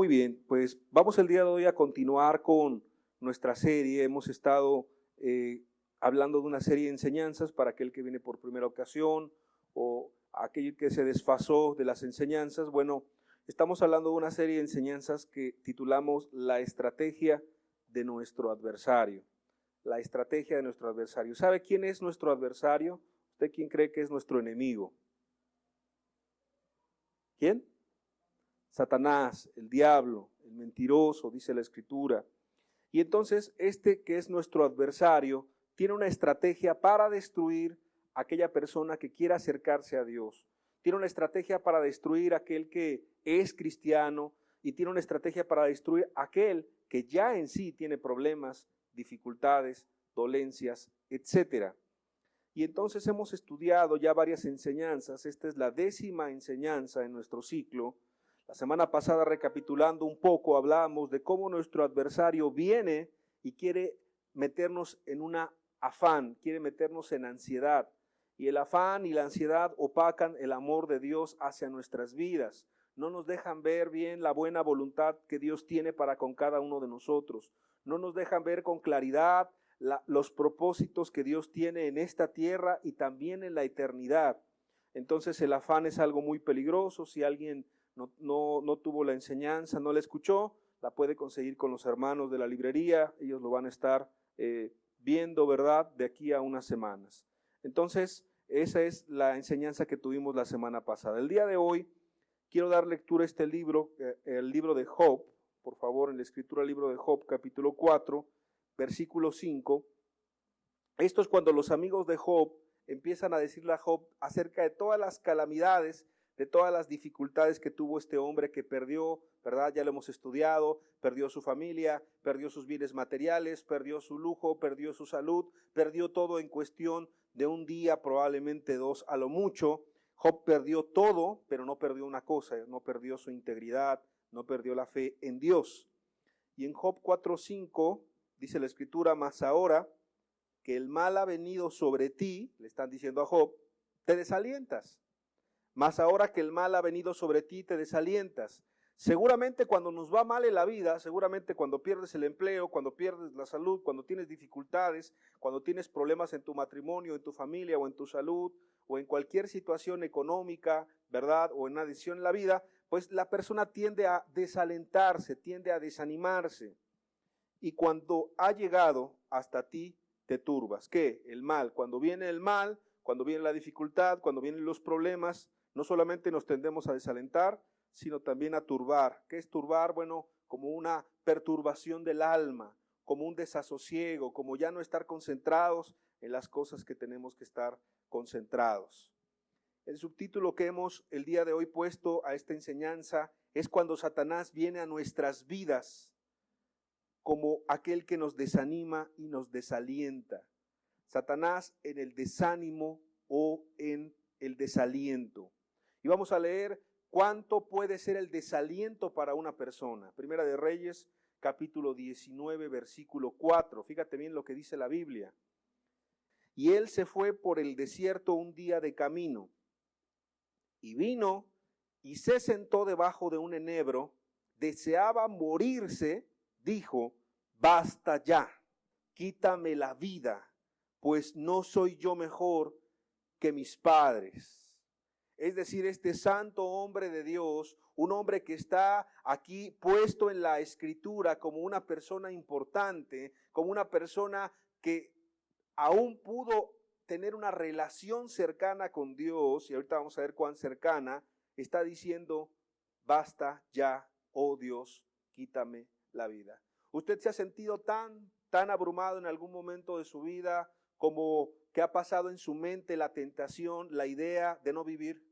Muy bien, pues vamos el día de hoy a continuar con nuestra serie. Hemos estado hablando de una serie de enseñanzas para aquel que viene por primera ocasión o aquel que se desfasó de las enseñanzas. Bueno, estamos hablando de una serie de enseñanzas que titulamos La estrategia de nuestro adversario. La estrategia de nuestro adversario. ¿Sabe quién es nuestro adversario? ¿Usted quién cree que es nuestro enemigo? ¿Quién? Satanás, el diablo, el mentiroso, dice la Escritura. Y entonces este que es nuestro adversario tiene una estrategia para destruir a aquella persona que quiera acercarse a Dios. Tiene una estrategia para destruir a aquel que es cristiano y tiene una estrategia para destruir a aquel que ya en sí tiene problemas, dificultades, dolencias, etcétera. Y entonces hemos estudiado ya varias enseñanzas. Esta es la 10ª enseñanza en nuestro ciclo. La semana pasada, recapitulando un poco, hablábamos de cómo nuestro adversario viene y quiere meternos en un afán, quiere meternos en ansiedad. Y el afán y la ansiedad opacan el amor de Dios hacia nuestras vidas. No nos dejan ver bien la buena voluntad que Dios tiene para con cada uno de nosotros. No nos dejan ver con claridad los propósitos que Dios tiene en esta tierra y también en la eternidad. Entonces el afán es algo muy peligroso. Si alguien no tuvo la enseñanza, no la escuchó, la puede conseguir con los hermanos de la librería. Ellos lo van a estar viendo, ¿verdad?, de aquí a unas semanas. Entonces, esa es la enseñanza que tuvimos la semana pasada. El día de hoy quiero dar lectura a este libro, el libro de Job. Por favor, en la escritura, el libro de Job, capítulo 4, versículo 5. Esto es cuando los amigos de Job empiezan a decirle a Job acerca de todas las calamidades, de todas las dificultades que tuvo este hombre que perdió, ¿verdad? Ya lo hemos estudiado, perdió su familia, perdió sus bienes materiales, perdió su lujo, perdió su salud, perdió todo en cuestión de un día, probablemente 2 a lo mucho. Job perdió todo, pero no perdió una cosa, no perdió su integridad, no perdió la fe en Dios. Y en Job 4:5 dice la Escritura, mas ahora que el mal ha venido sobre ti, le están diciendo a Job, te desalientas. Mas ahora que el mal ha venido sobre ti, te desalientas. Seguramente cuando nos va mal en la vida, seguramente cuando pierdes el empleo, cuando pierdes la salud, cuando tienes dificultades, cuando tienes problemas en tu matrimonio, en tu familia o en tu salud, o en cualquier situación económica, ¿verdad?, o en una decisión en la vida, pues la persona tiende a desalentarse, tiende a desanimarse. Y cuando ha llegado hasta ti, te turbas. ¿Qué? El mal. Cuando viene el mal, cuando viene la dificultad, cuando vienen los problemas, no solamente nos tendemos a desalentar, sino también a turbar. ¿Qué es turbar? Bueno, como una perturbación del alma, como un desasosiego, como ya no estar concentrados en las cosas que tenemos que estar concentrados. El subtítulo que hemos el día de hoy puesto a esta enseñanza es cuando Satanás viene a nuestras vidas como aquel que nos desanima y nos desalienta. Satanás en el desánimo o en el desaliento. Y vamos a leer cuánto puede ser el desaliento para una persona. Primera de Reyes, capítulo 19, versículo 4. Fíjate bien lo que dice la Biblia. Y él se fue por el desierto un día de camino, y vino y se sentó debajo de un enebro, deseaba morirse, dijo, basta ya, quítame la vida, pues no soy yo mejor que mis padres. Es decir, este santo hombre de Dios, un hombre que está aquí puesto en la Escritura como una persona importante, como una persona que aún pudo tener una relación cercana con Dios, y ahorita vamos a ver cuán cercana, está diciendo, basta ya, oh Dios, quítame la vida. ¿Usted se ha sentido tan abrumado en algún momento de su vida como que ha pasado en su mente la tentación, la idea de no vivir?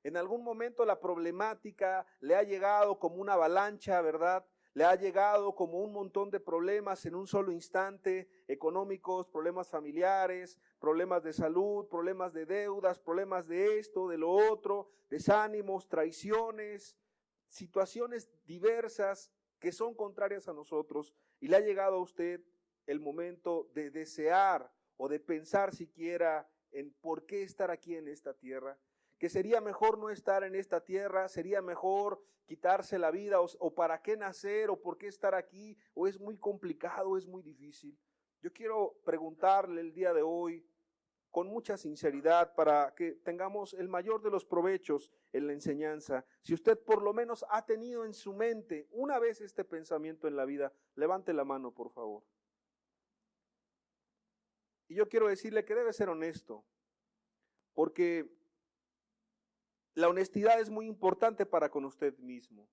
En algún momento la problemática le ha llegado como una avalancha, ¿verdad? Le ha llegado como un montón de problemas en un solo instante, económicos, problemas familiares, problemas de salud, problemas de deudas, problemas de esto, de lo otro, desánimos, traiciones, situaciones diversas que son contrarias a nosotros, y le ha llegado a usted el momento de desear o de pensar siquiera en por qué estar aquí en esta tierra. que sería mejor no estar en esta tierra, sería mejor quitarse la vida, o para qué nacer, o por qué estar aquí, o es muy complicado, es muy difícil. Yo quiero preguntarle el día de hoy, con mucha sinceridad, para que tengamos el mayor de los provechos en la enseñanza. Si usted por lo menos ha tenido en su mente una vez este pensamiento en la vida, levante la mano, por favor. Y yo quiero decirle que debe ser honesto, porque la honestidad es muy importante para con usted mismo.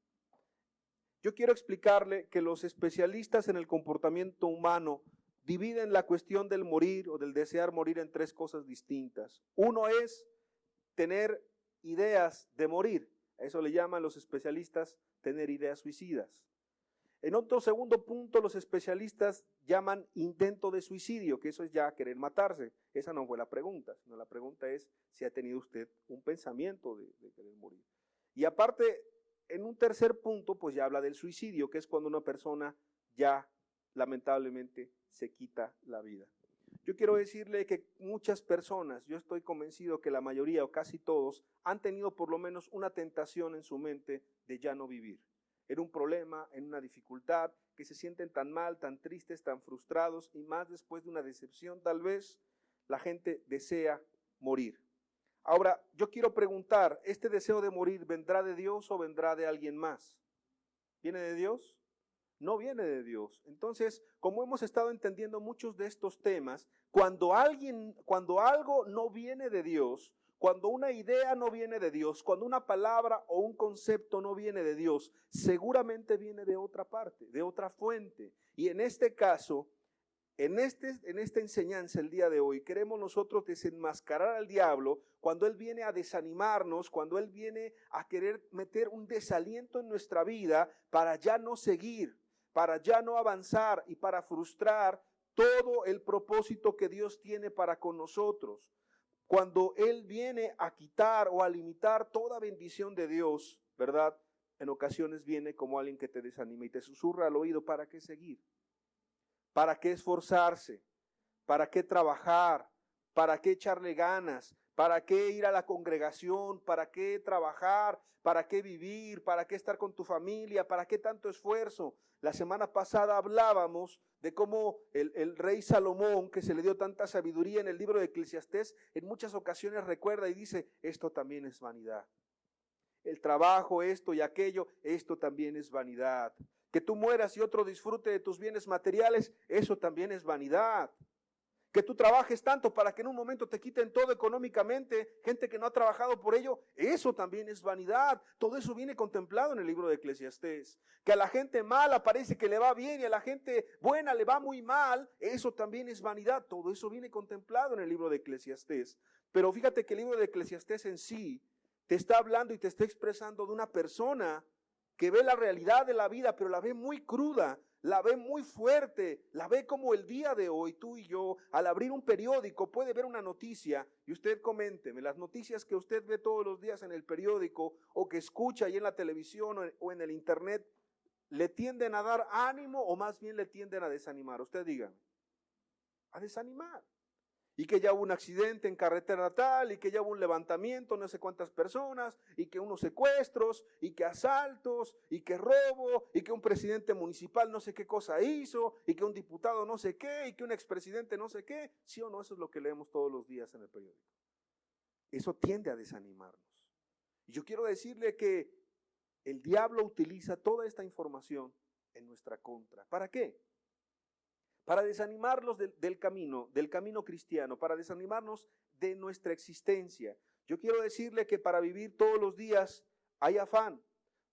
Yo quiero explicarle que los especialistas en el comportamiento humano dividen la cuestión del morir o del desear morir en tres cosas distintas. Uno es tener ideas de morir. A eso le llaman los especialistas tener ideas suicidas. En otro segundo punto, los especialistas llaman intento de suicidio, que eso es ya querer matarse. Esa no fue la pregunta, sino la pregunta es si ha tenido usted un pensamiento de querer morir. Y aparte, en un tercer punto, pues ya habla del suicidio, que es cuando una persona ya lamentablemente se quita la vida. Yo quiero decirle que muchas personas, yo estoy convencido que la mayoría o casi todos, han tenido por lo menos una tentación en su mente de ya no vivir. En un problema, en una dificultad, que se sienten tan mal, tan tristes, tan frustrados, y más después de una decepción tal vez, la gente desea morir. Ahora, yo quiero preguntar, ¿este deseo de morir vendrá de Dios o vendrá de alguien más? ¿Viene de Dios? No viene de Dios. Entonces, como hemos estado entendiendo muchos de estos temas, cuando algo no viene de Dios, cuando una idea no viene de Dios, cuando una palabra o un concepto no viene de Dios, seguramente viene de otra parte, de otra fuente. Y en este caso, en esta enseñanza el día de hoy, queremos nosotros desenmascarar al diablo cuando él viene a desanimarnos, cuando él viene a querer meter un desaliento en nuestra vida para ya no seguir, para ya no avanzar y para frustrar todo el propósito que Dios tiene para con nosotros. Cuando él viene a quitar o a limitar toda bendición de Dios, ¿verdad? En ocasiones viene como alguien que te desanima y te susurra al oído, ¿para qué seguir? ¿Para qué esforzarse? ¿Para qué trabajar? ¿Para qué echarle ganas? ¿Para qué ir a la congregación? ¿Para qué trabajar? ¿Para qué vivir? ¿Para qué estar con tu familia? ¿Para qué tanto esfuerzo? La semana pasada hablábamos de cómo el rey Salomón, que se le dio tanta sabiduría en el libro de Eclesiastés, en muchas ocasiones recuerda y dice, esto también es vanidad. El trabajo, esto y aquello, esto también es vanidad. Que tú mueras y otro disfrute de tus bienes materiales, eso también es vanidad. Que tú trabajes tanto para que en un momento te quiten todo económicamente, gente que no ha trabajado por ello, eso también es vanidad. Todo eso viene contemplado en el libro de Eclesiastés. Que a la gente mala parece que le va bien y a la gente buena le va muy mal, eso también es vanidad. Todo eso viene contemplado en el libro de Eclesiastés. Pero fíjate que el libro de Eclesiastés en sí te está hablando y te está expresando de una persona que ve la realidad de la vida, pero la ve muy cruda, la ve muy fuerte, la ve como el día de hoy, tú y yo, al abrir un periódico, puede ver una noticia y usted coménteme, las noticias que usted ve todos los días en el periódico o que escucha ahí en la televisión o en el internet, ¿le tienden a dar ánimo o más bien le tienden a desanimar? Usted dígame, a desanimar. Y que ya hubo un accidente en carretera tal, y que ya hubo un levantamiento, no sé cuántas personas, y que unos secuestros, y que asaltos, y que robo, y que un presidente municipal no sé qué cosa hizo, y que un diputado no sé qué, y que un expresidente no sé qué. ¿Sí o no? Eso es lo que leemos todos los días en el periódico. Eso tiende a desanimarnos. Y yo quiero decirle que el diablo utiliza toda esta información en nuestra contra. ¿Para qué? Para desanimarlos del camino cristiano, para desanimarnos de nuestra existencia. Yo quiero decirle que para vivir todos los días hay afán,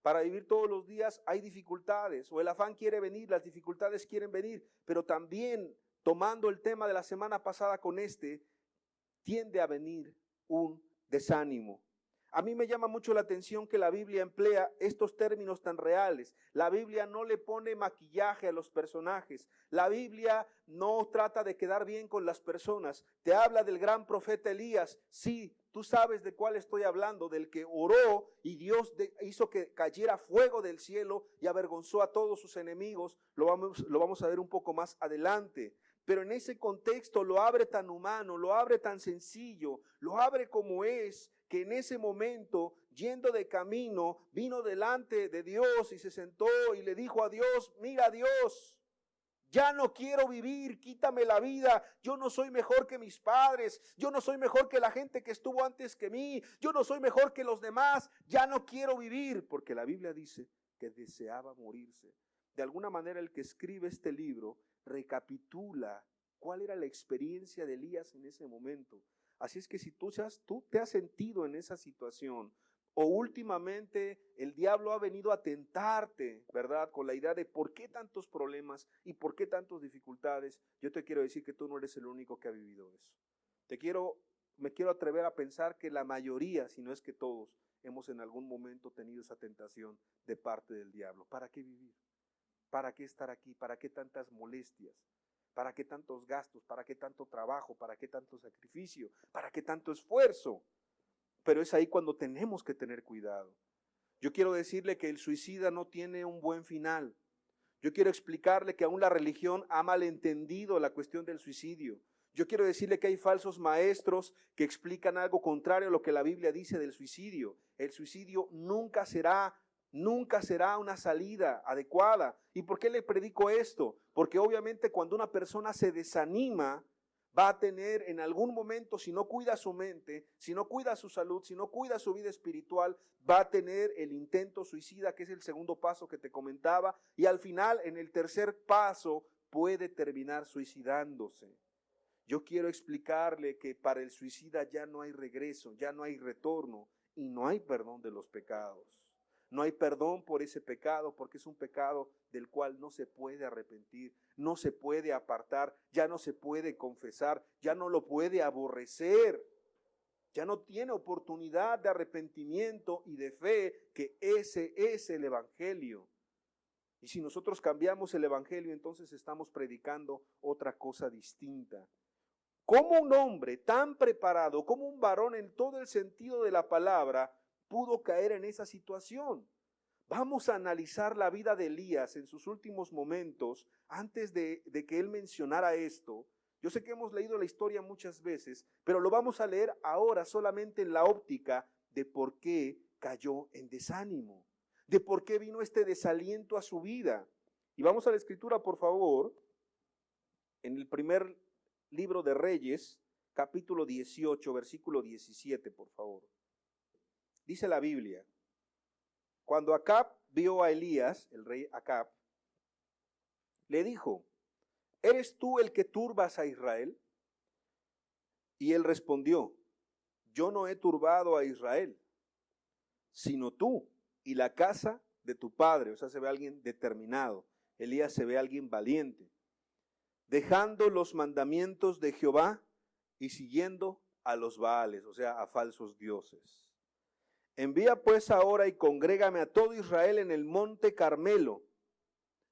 para vivir todos los días hay dificultades, o el afán quiere venir, las dificultades quieren venir, pero también tomando el tema de la semana pasada con tiende a venir un desánimo. A mí me llama mucho la atención que la Biblia emplea estos términos tan reales. La Biblia no le pone maquillaje a los personajes. La Biblia no trata de quedar bien con las personas. Te habla del gran profeta Elías. Sí, tú sabes de cuál estoy hablando, del que oró y Dios hizo que cayera fuego del cielo y avergonzó a todos sus enemigos. Lo vamos a ver un poco más adelante. Pero en ese contexto lo abre tan humano, lo abre tan sencillo, lo abre como es, que en ese momento, yendo de camino, vino delante de Dios y se sentó y le dijo a Dios, mira Dios, ya no quiero vivir, quítame la vida, yo no soy mejor que mis padres, yo no soy mejor que la gente que estuvo antes que mí, yo no soy mejor que los demás, ya no quiero vivir, porque la Biblia dice que deseaba morirse. De alguna manera el que escribe este libro recapitula cuál era la experiencia de Elías en ese momento. Así es que si tú te has sentido en esa situación, o últimamente el diablo ha venido a tentarte, ¿verdad? Con la idea de por qué tantos problemas y por qué tantas dificultades, yo te quiero decir que tú no eres el único que ha vivido eso. Me quiero atrever a pensar que la mayoría, si no es que todos, hemos en algún momento tenido esa tentación de parte del diablo. ¿Para qué vivir? ¿Para qué estar aquí? ¿Para qué tantas molestias? ¿Para qué tantos gastos? ¿Para qué tanto trabajo? ¿Para qué tanto sacrificio? ¿Para qué tanto esfuerzo? Pero es ahí cuando tenemos que tener cuidado. Yo quiero decirle que el suicida no tiene un buen final. Yo quiero explicarle que aún la religión ha malentendido la cuestión del suicidio. Yo quiero decirle que hay falsos maestros que explican algo contrario a lo que la Biblia dice del suicidio. El suicidio nunca será una salida adecuada. ¿Y por qué le predico esto? Porque obviamente cuando una persona se desanima, va a tener en algún momento, si no cuida su mente, si no cuida su salud, si no cuida su vida espiritual, va a tener el intento suicida, que es el segundo paso que te comentaba, y al final, en el tercer paso, puede terminar suicidándose. Yo quiero explicarle que para el suicida ya no hay regreso, ya no hay retorno, y no hay perdón de los pecados. No hay perdón por ese pecado porque es un pecado del cual no se puede arrepentir, no se puede apartar, ya no se puede confesar, ya no lo puede aborrecer. Ya no tiene oportunidad de arrepentimiento y de fe, que ese es el Evangelio. Y si nosotros cambiamos el Evangelio, entonces estamos predicando otra cosa distinta. ¿Cómo un hombre tan preparado, como un varón en todo el sentido de la palabra, pudo caer en esa situación? Vamos a analizar la vida de Elías en sus últimos momentos antes de que él mencionara esto. Yo sé que hemos leído la historia muchas veces, pero lo vamos a leer ahora solamente en la óptica de por qué cayó en desánimo, de por qué vino este desaliento a su vida. Y vamos a la escritura, por favor, en el primer libro de Reyes, capítulo 18, versículo 17, por favor. Dice la Biblia: cuando Acab vio a Elías, el rey Acab, le dijo: ¿eres tú el que turbas a Israel? Y él respondió: yo no he turbado a Israel, sino tú y la casa de tu padre. O sea, se ve alguien determinado. Elías se ve alguien valiente, dejando los mandamientos de Jehová y siguiendo a los Baales, o sea, a falsos dioses. Envía pues ahora y congrégame a todo Israel en el monte Carmelo,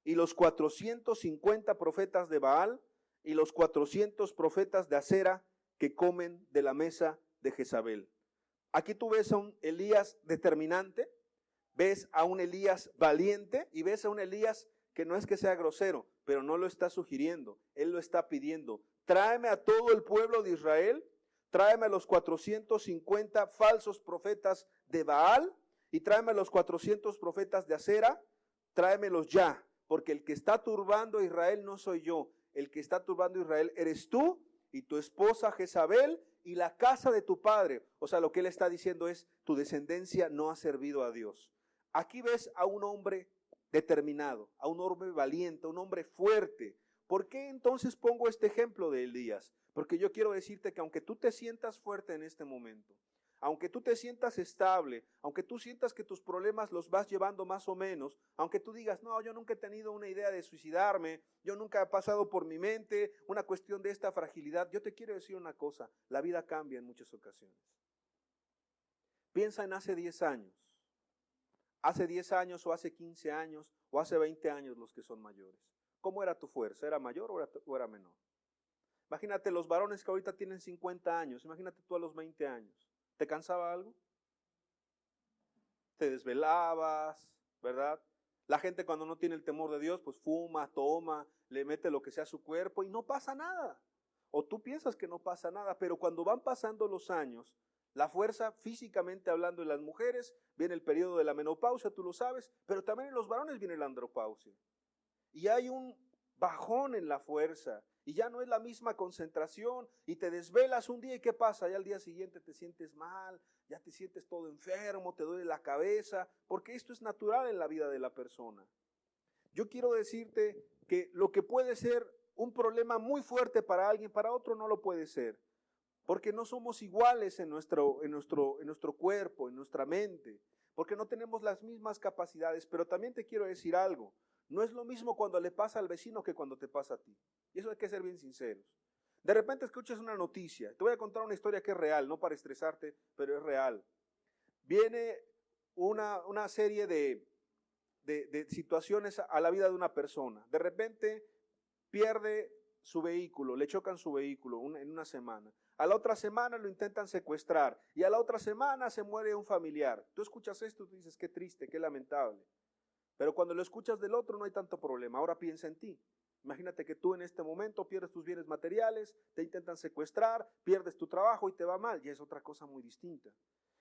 y los 450 profetas de Baal y los 400 profetas de Acera que comen de la mesa de Jezabel. Aquí tú ves a un Elías determinante, ves a un Elías valiente y ves a un Elías que no es que sea grosero, pero no lo está sugiriendo, él lo está pidiendo. Tráeme a todo el pueblo de Israel, tráeme a los 450 falsos profetas de Baal y tráeme a los 400 profetas de Acera, tráemelos ya, porque el que está turbando a Israel no soy yo, el que está turbando a Israel eres tú y tu esposa Jezabel y la casa de tu padre. O sea, lo que él está diciendo es: tu descendencia no ha servido a Dios. Aquí ves a un hombre determinado, a un hombre valiente, a un hombre fuerte. ¿Por qué entonces pongo este ejemplo de Elías? Porque yo quiero decirte que aunque tú te sientas fuerte en este momento, aunque tú te sientas estable, aunque tú sientas que tus problemas los vas llevando más o menos, aunque tú digas: no, yo nunca he tenido una idea de suicidarme, yo nunca he pasado por mi mente una cuestión de esta fragilidad, yo te quiero decir una cosa: la vida cambia en muchas ocasiones. Piensa en hace 10 años. Hace 10 años o hace 15 años o hace 20 años, los que son mayores. ¿Cómo era tu fuerza? ¿Era mayor o era menor? Imagínate los varones que ahorita tienen 50 años, imagínate tú a los 20 años. ¿Te cansaba algo? Te desvelabas, ¿verdad? La gente cuando no tiene el temor de Dios, pues fuma, toma, le mete lo que sea a su cuerpo y no pasa nada. O tú piensas que no pasa nada, pero cuando van pasando los años, La fuerza, físicamente hablando, en las mujeres, viene el periodo de la menopausia, tú lo sabes, pero también en los varones viene la andropausia. Y hay un bajón en la fuerza, y ya no es la misma concentración, y te desvelas un día, ¿y qué pasa? Ya al día siguiente te sientes mal, ya te sientes todo enfermo, te duele la cabeza, porque esto es natural en la vida de la persona. Yo quiero decirte que lo que puede ser un problema muy fuerte para alguien, para otro no lo puede ser. Porque no somos iguales en nuestro cuerpo, en nuestra mente, porque no tenemos las mismas capacidades. Pero también te quiero decir algo, no es lo mismo cuando le pasa al vecino que cuando te pasa a ti. Y eso hay que ser bien sinceros. De repente escuchas una noticia, te voy a contar una historia que es real, no para estresarte, pero es real. Viene una serie de situaciones a la vida de una persona. De repente pierde su vehículo, le chocan su vehículo en una semana. A la otra semana lo intentan secuestrar y a la otra semana se muere un familiar. Tú escuchas esto y tú dices, qué triste, qué lamentable. Pero cuando lo escuchas del otro no hay tanto problema. Ahora piensa en ti. Imagínate que tú en este momento pierdes tus bienes materiales, te intentan secuestrar, pierdes tu trabajo y te va mal. Ya es otra cosa muy distinta.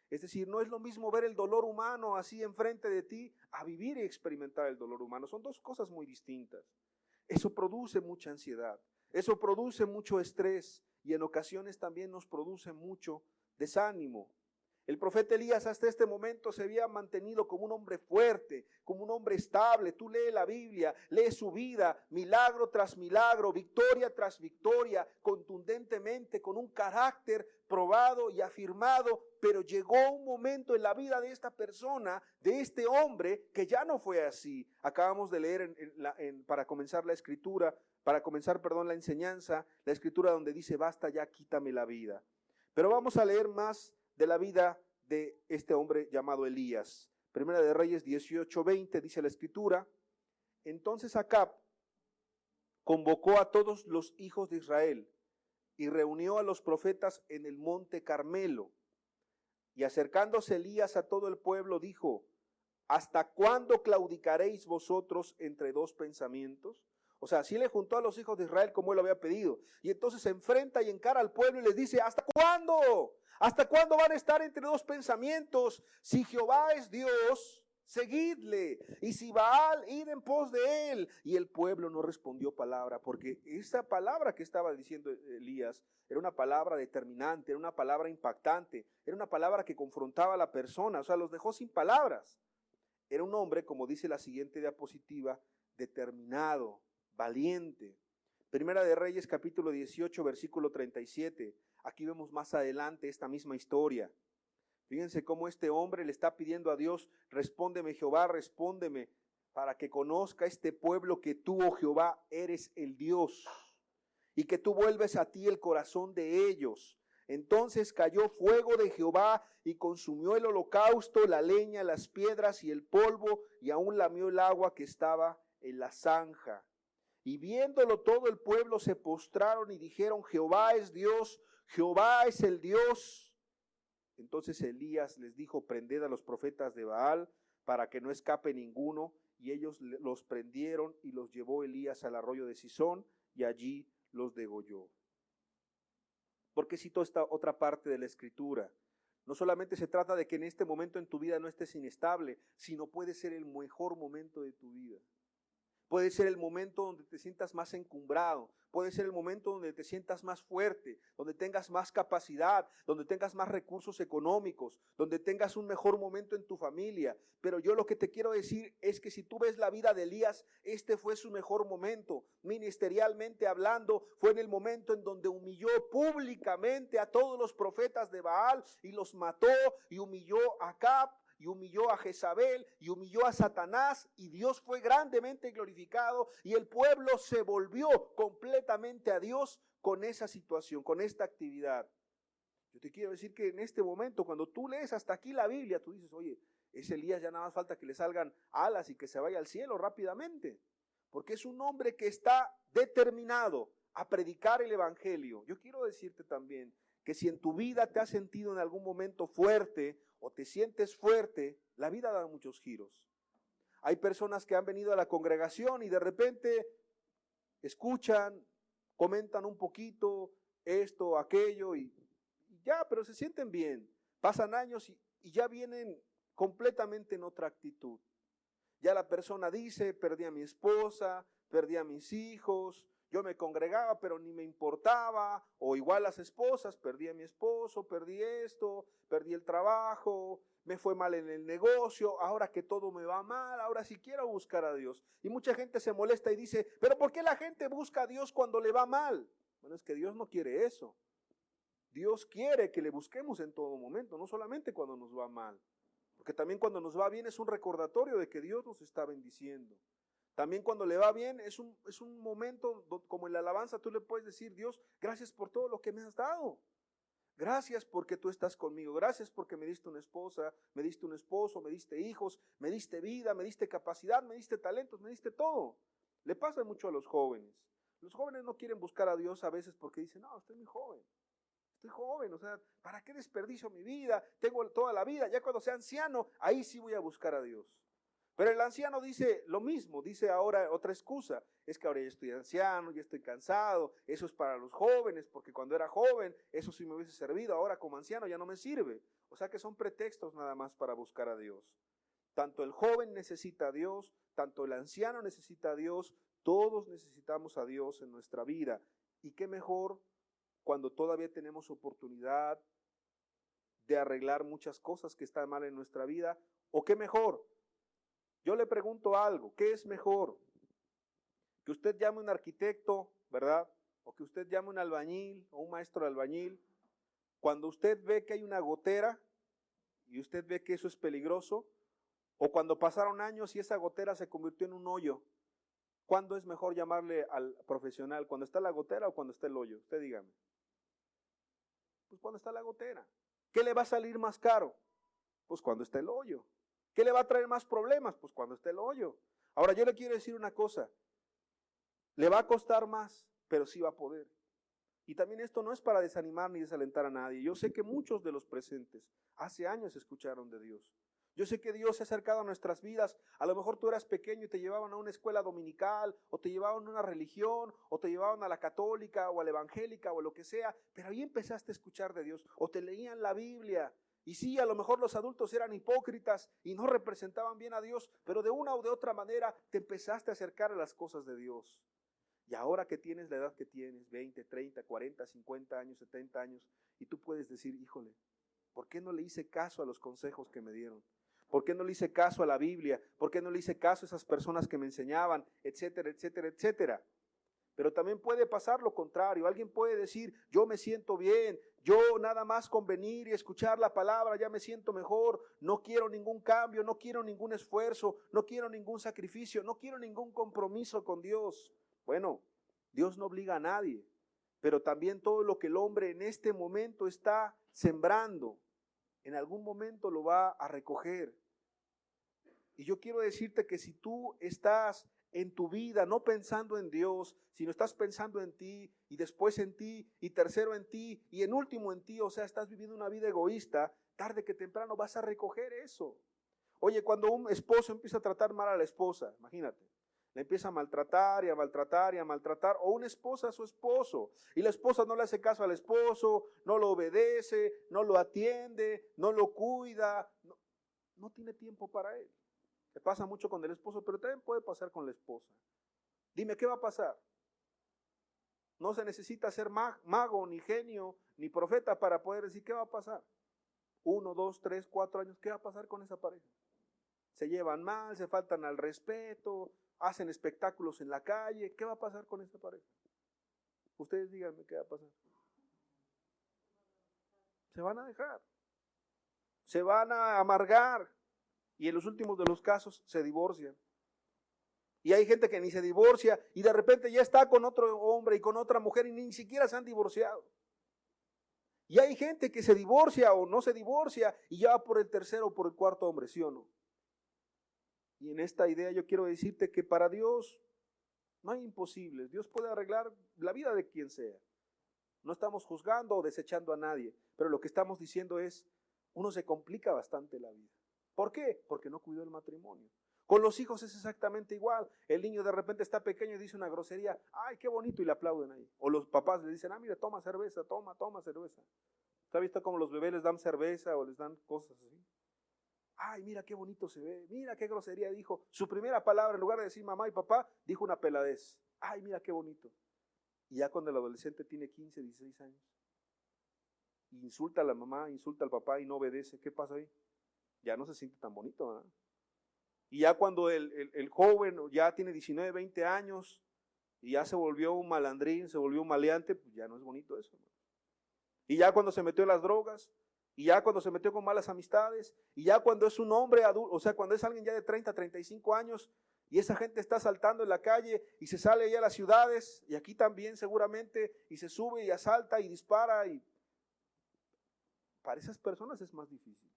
Es decir, no es lo mismo ver el dolor humano así enfrente de ti a vivir y experimentar el dolor humano. Son dos cosas muy distintas. Eso produce mucha ansiedad, eso produce mucho estrés y en ocasiones también nos produce mucho desánimo. El profeta Elías hasta este momento se había mantenido como un hombre fuerte, como un hombre estable. Tú lees la Biblia, lees su vida, milagro tras milagro, victoria tras victoria, contundentemente, con un carácter probado y afirmado. Pero llegó un momento en la vida de esta persona, de este hombre, que ya no fue así. Acabamos de leer para comenzar la escritura, la enseñanza, la escritura donde dice, basta ya, quítame la vida. Pero vamos a leer más de la vida de este hombre llamado Elías. Primera de Reyes 18:20 dice la escritura, entonces Acab convocó a todos los hijos de Israel y reunió a los profetas en el monte Carmelo. Y acercándose Elías a todo el pueblo dijo, ¿hasta cuándo claudicaréis vosotros entre dos pensamientos? O sea, sí le juntó a los hijos de Israel como él había pedido. Y entonces se enfrenta y encara al pueblo y les dice, ¿hasta cuándo? ¿Hasta cuándo van a estar entre dos pensamientos? Si Jehová es Dios, seguidle. Y si Baal, id en pos de él. Y el pueblo no respondió palabra, porque esa palabra que estaba diciendo Elías era una palabra determinante, era una palabra impactante, era una palabra que confrontaba a la persona, o sea, los dejó sin palabras. Era un hombre, como dice la siguiente diapositiva, determinado, valiente. Primera de Reyes, capítulo 18, versículo 37. Aquí vemos más adelante esta misma historia. Fíjense cómo este hombre le está pidiendo a Dios, respóndeme Jehová, respóndeme, para que conozca este pueblo que tú, oh Jehová, eres el Dios, y que tú vuelves a ti el corazón de ellos. Entonces cayó fuego de Jehová y consumió el holocausto, la leña, las piedras y el polvo, y aún lamió el agua que estaba en la zanja. Y viéndolo todo el pueblo se postraron y dijeron, Jehová es Dios, Jehová es el Dios. Entonces Elías les dijo, prended a los profetas de Baal para que no escape ninguno. Y ellos los prendieron y los llevó Elías al arroyo de Cisón y allí los degolló. ¿Por qué cito esta otra parte de la escritura? No solamente se trata de que en este momento en tu vida no estés inestable, sino puede ser el mejor momento de tu vida. Puede ser el momento donde te sientas más encumbrado, puede ser el momento donde te sientas más fuerte, donde tengas más capacidad, donde tengas más recursos económicos, donde tengas un mejor momento en tu familia. Pero yo lo que te quiero decir es que si tú ves la vida de Elías, este fue su mejor momento. Ministerialmente hablando, fue en el momento en donde humilló públicamente a todos los profetas de Baal y los mató, y humilló a Acab, y humilló a Jezabel, y humilló a Satanás, y Dios fue grandemente glorificado, y el pueblo se volvió completamente a Dios con esa situación, con esta actividad. Yo te quiero decir que en este momento, cuando tú lees hasta aquí la Biblia, tú dices, oye, ese Elías ya nada más falta que le salgan alas y que se vaya al cielo rápidamente, porque es un hombre que está determinado a predicar el evangelio. Yo quiero decirte también que si en tu vida te has sentido en algún momento fuerte o te sientes fuerte, la vida da muchos giros. Hay personas que han venido a la congregación y de repente escuchan, comentan un poquito esto, aquello y ya, pero se sienten bien. Pasan años y ya vienen completamente en otra actitud. Ya la persona dice, perdí a mi esposa, perdí a mis hijos, yo me congregaba pero ni me importaba, o igual las esposas, perdí a mi esposo, perdí esto, perdí el trabajo, me fue mal en el negocio, ahora que todo me va mal, ahora sí quiero buscar a Dios. Y mucha gente se molesta y dice, pero ¿por qué la gente busca a Dios cuando le va mal? Bueno, es que Dios no quiere eso. Dios quiere que le busquemos en todo momento, no solamente cuando nos va mal. Porque también cuando nos va bien es un recordatorio de que Dios nos está bendiciendo. También cuando le va bien es un momento, como en la alabanza, tú le puedes decir, Dios, gracias por todo lo que me has dado. Gracias porque tú estás conmigo. Gracias porque me diste una esposa, me diste un esposo, me diste hijos, me diste vida, me diste capacidad, me diste talentos, me diste todo. Le pasa mucho a los jóvenes. Los jóvenes no quieren buscar a Dios a veces porque dicen, no, estoy muy joven. Estoy joven, o sea, ¿para qué desperdicio mi vida? Tengo toda la vida, ya cuando sea anciano, ahí sí voy a buscar a Dios. Pero el anciano dice lo mismo, dice ahora otra excusa, es que ahora ya estoy anciano, ya estoy cansado, eso es para los jóvenes, porque cuando era joven, eso sí me hubiese servido, ahora como anciano ya no me sirve. O sea que son pretextos nada más para buscar a Dios. Tanto el joven necesita a Dios, tanto el anciano necesita a Dios, todos necesitamos a Dios en nuestra vida. ¿Y qué mejor cuando todavía tenemos oportunidad de arreglar muchas cosas que están mal en nuestra vida? ¿O qué mejor? Yo le pregunto algo, ¿qué es mejor? Que usted llame a un arquitecto, ¿verdad? O que usted llame a un albañil o un maestro de albañil. Cuando usted ve que hay una gotera y usted ve que eso es peligroso, o cuando pasaron años y esa gotera se convirtió en un hoyo, ¿cuándo es mejor llamarle al profesional? ¿Cuando está la gotera o cuando está el hoyo? Usted dígame. Pues cuando está la gotera. ¿Qué le va a salir más caro? Pues cuando está el hoyo. ¿Qué le va a traer más problemas? Pues cuando está el hoyo. Ahora yo le quiero decir una cosa, le va a costar más, pero sí va a poder. Y también esto no es para desanimar ni desalentar a nadie. Yo sé que muchos de los presentes hace años escucharon de Dios. Yo sé que Dios se ha acercado a nuestras vidas. A lo mejor tú eras pequeño y te llevaban a una escuela dominical, o te llevaban a una religión, o te llevaban a la católica, o a la evangélica, o lo que sea, pero ahí empezaste a escuchar de Dios, o te leían la Biblia. Y sí, a lo mejor los adultos eran hipócritas y no representaban bien a Dios, pero de una o de otra manera te empezaste a acercar a las cosas de Dios. Y ahora que tienes la edad que tienes, 20, 30, 40, 50 años, 70 años, y tú puedes decir, híjole, ¿por qué no le hice caso a los consejos que me dieron? ¿Por qué no le hice caso a la Biblia? ¿Por qué no le hice caso a esas personas que me enseñaban? Etcétera, etcétera, etcétera. Pero también puede pasar lo contrario. Alguien puede decir, yo me siento bien, yo nada más con venir y escuchar la palabra ya me siento mejor, no quiero ningún cambio, no quiero ningún esfuerzo, no quiero ningún sacrificio, no quiero ningún compromiso con Dios. Bueno, Dios no obliga a nadie, pero también todo lo que el hombre en este momento está sembrando, en algún momento lo va a recoger. Y yo quiero decirte que si tú estás en tu vida no pensando en Dios, sino estás pensando en ti y después en ti y tercero en ti y en último en ti, o sea, estás viviendo una vida egoísta, tarde que temprano vas a recoger eso. Oye, cuando un esposo empieza a tratar mal a la esposa, imagínate, le empieza a maltratar y a maltratar y a maltratar, o una esposa a su esposo, y la esposa no le hace caso al esposo, no lo obedece, no lo atiende, no lo cuida, no tiene tiempo para él. Le pasa mucho con el esposo, pero también puede pasar con la esposa. Dime, ¿qué va a pasar? No se necesita ser mago, ni genio, ni profeta para poder decir qué va a pasar. 1, 2, 3, 4 años, ¿qué va a pasar con esa pareja? Se llevan mal, se faltan al respeto, hacen espectáculos en la calle. ¿Qué va a pasar con esa pareja? Ustedes díganme qué va a pasar. Se van a dejar. Se van a amargar. Y en los últimos de los casos se divorcian. Y hay gente que ni se divorcia y de repente ya está con otro hombre y con otra mujer y ni siquiera se han divorciado. Y hay gente que se divorcia o no se divorcia y ya va por el tercero o por el cuarto hombre, ¿sí o no? Y en esta idea yo quiero decirte que para Dios no hay imposibles. Dios puede arreglar la vida de quien sea. No estamos juzgando o desechando a nadie, pero lo que estamos diciendo es, uno se complica bastante la vida. ¿Por qué? Porque no cuidó el matrimonio. Con los hijos es exactamente igual. El niño de repente está pequeño y dice una grosería, ¡ay, qué bonito! Y le aplauden ahí. O los papás le dicen, mira, toma cerveza, toma cerveza. ¿Usted ha visto cómo los bebés les dan cerveza o les dan cosas así? Ay, mira qué bonito se ve, mira qué grosería dijo. Su primera palabra, en lugar de decir mamá y papá, dijo una peladez. Ay, mira qué bonito. Y ya cuando el adolescente tiene 15, 16 años, insulta a la mamá, insulta al papá y no obedece, ¿qué pasa ahí? Ya no se siente tan bonito, ¿verdad? Y ya cuando el joven ya tiene 19, 20 años y ya se volvió un malandrín, se volvió un maleante, pues ya no es bonito eso, ¿no? Y ya cuando se metió en las drogas, y ya cuando se metió con malas amistades, y ya cuando es un hombre adulto, o sea, cuando es alguien ya de 30, 35 años, y esa gente está saltando en la calle y se sale ya a las ciudades, y aquí también seguramente, y se sube y asalta y dispara, y para esas personas es más difícil.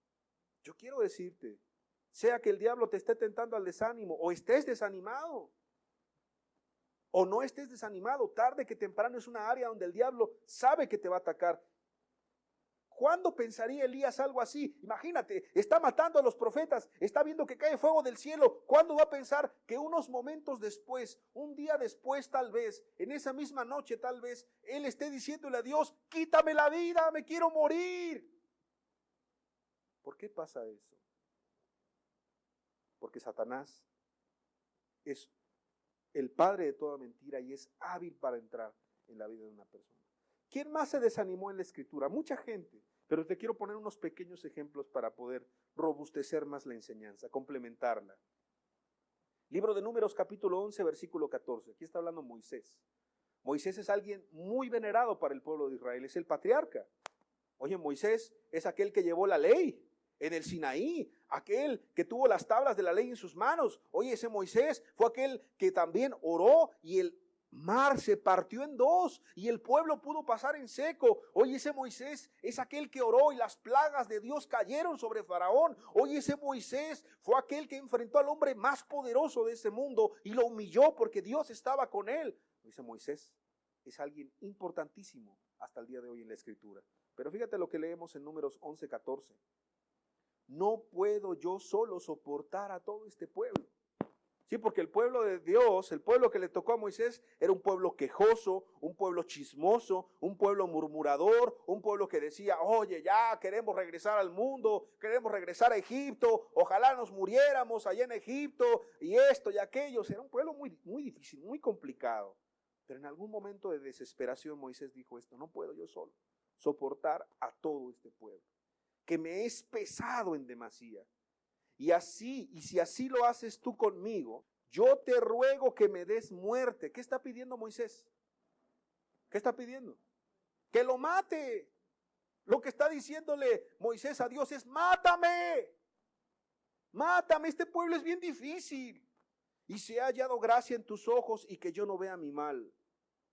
Yo quiero decirte, sea que el diablo te esté tentando al desánimo, o estés desanimado, o no estés desanimado, tarde que temprano es una área donde el diablo sabe que te va a atacar. ¿Cuándo pensaría Elías algo así? Imagínate, está matando a los profetas, está viendo que cae fuego del cielo. ¿Cuándo va a pensar que unos momentos después, un día después tal vez, en esa misma noche tal vez, él esté diciéndole a Dios, quítame la vida, me quiero morir? ¿Por qué pasa eso? Porque Satanás es el padre de toda mentira y es hábil para entrar en la vida de una persona. ¿Quién más se desanimó en la escritura? Mucha gente, pero te quiero poner unos pequeños ejemplos para poder robustecer más la enseñanza, complementarla. Libro de Números, capítulo 11, versículo 14. Aquí está hablando Moisés. Moisés es alguien muy venerado para el pueblo de Israel, es el patriarca. Oye, Moisés es aquel que llevó la ley en el Sinaí, aquel que tuvo las tablas de la ley en sus manos. Oye, ese Moisés fue aquel que también oró y el mar se partió en dos y el pueblo pudo pasar en seco. Oye, ese Moisés es aquel que oró y las plagas de Dios cayeron sobre Faraón. Oye, ese Moisés fue aquel que enfrentó al hombre más poderoso de este mundo y lo humilló porque Dios estaba con él. Ese Moisés es alguien importantísimo hasta el día de hoy en la Escritura. Pero fíjate lo que leemos en Números 11, 14. No puedo yo solo soportar a todo este pueblo. Sí, porque el pueblo de Dios, el pueblo que le tocó a Moisés, era un pueblo quejoso, un pueblo chismoso, un pueblo murmurador, un pueblo que decía, oye, ya queremos regresar al mundo, queremos regresar a Egipto, ojalá nos muriéramos allá en Egipto, y esto y aquello. Era un pueblo muy, muy difícil, muy complicado. Pero en algún momento de desesperación Moisés dijo esto, no puedo yo solo soportar a todo este pueblo, que me es pesado en demasía. Y si así lo haces tú conmigo, yo te ruego que me des muerte. ¿Qué está pidiendo Moisés? ¿Qué está pidiendo? Que lo mate. Lo que está diciéndole Moisés a Dios es, mátame. Mátame, este pueblo es bien difícil. Y se ha hallado gracia en tus ojos y que yo no vea mi mal.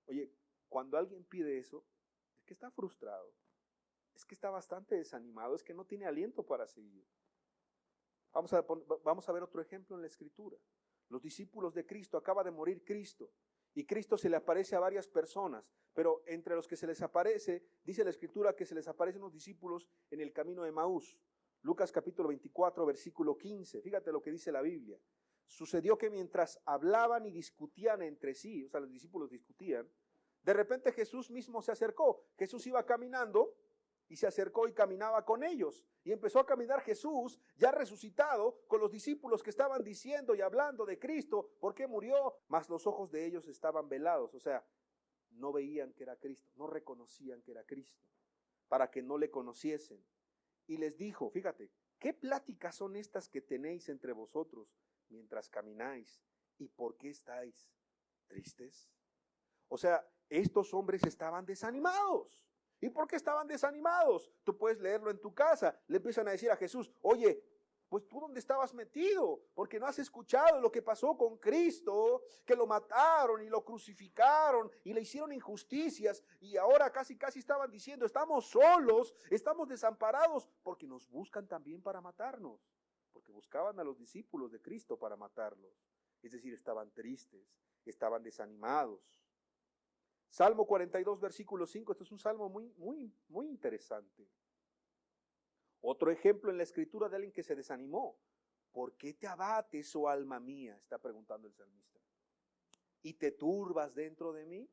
Oye, cuando alguien pide eso, es que está frustrado. Es que está bastante desanimado, es que no tiene aliento para seguir. Vamos a ver otro ejemplo en la Escritura. Los discípulos de Cristo, acaba de morir Cristo, y Cristo se le aparece a varias personas, pero entre los que se les aparece, dice la Escritura que se les aparecen los discípulos en el camino de Emaús. Lucas capítulo 24, versículo 15. Fíjate lo que dice la Biblia. Sucedió que mientras hablaban y discutían entre sí, o sea, los discípulos discutían, de repente Jesús mismo se acercó. Jesús iba caminando y se acercó y caminaba con ellos. Y empezó a caminar Jesús, ya resucitado, con los discípulos que estaban diciendo y hablando de Cristo, ¿por qué murió? Mas los ojos de ellos estaban velados, o sea, no veían que era Cristo, no reconocían que era Cristo, para que no le conociesen. Y les dijo, fíjate, ¿qué pláticas son estas que tenéis entre vosotros mientras camináis? ¿Y por qué estáis tristes? O sea, estos hombres estaban desanimados. ¿Y por qué estaban desanimados? Tú puedes leerlo en tu casa. Le empiezan a decir a Jesús, oye, pues tú dónde estabas metido, porque no has escuchado lo que pasó con Cristo, que lo mataron y lo crucificaron y le hicieron injusticias y ahora casi estaban diciendo, estamos solos, estamos desamparados, porque nos buscan también para matarnos, porque buscaban a los discípulos de Cristo para matarlos. Es decir, estaban tristes, estaban desanimados. Salmo 42, versículo 5, este es un salmo muy interesante. Otro ejemplo en la Escritura de alguien que se desanimó. ¿Por qué te abates, oh alma mía? Está preguntando el salmista. ¿Y te turbas dentro de mí?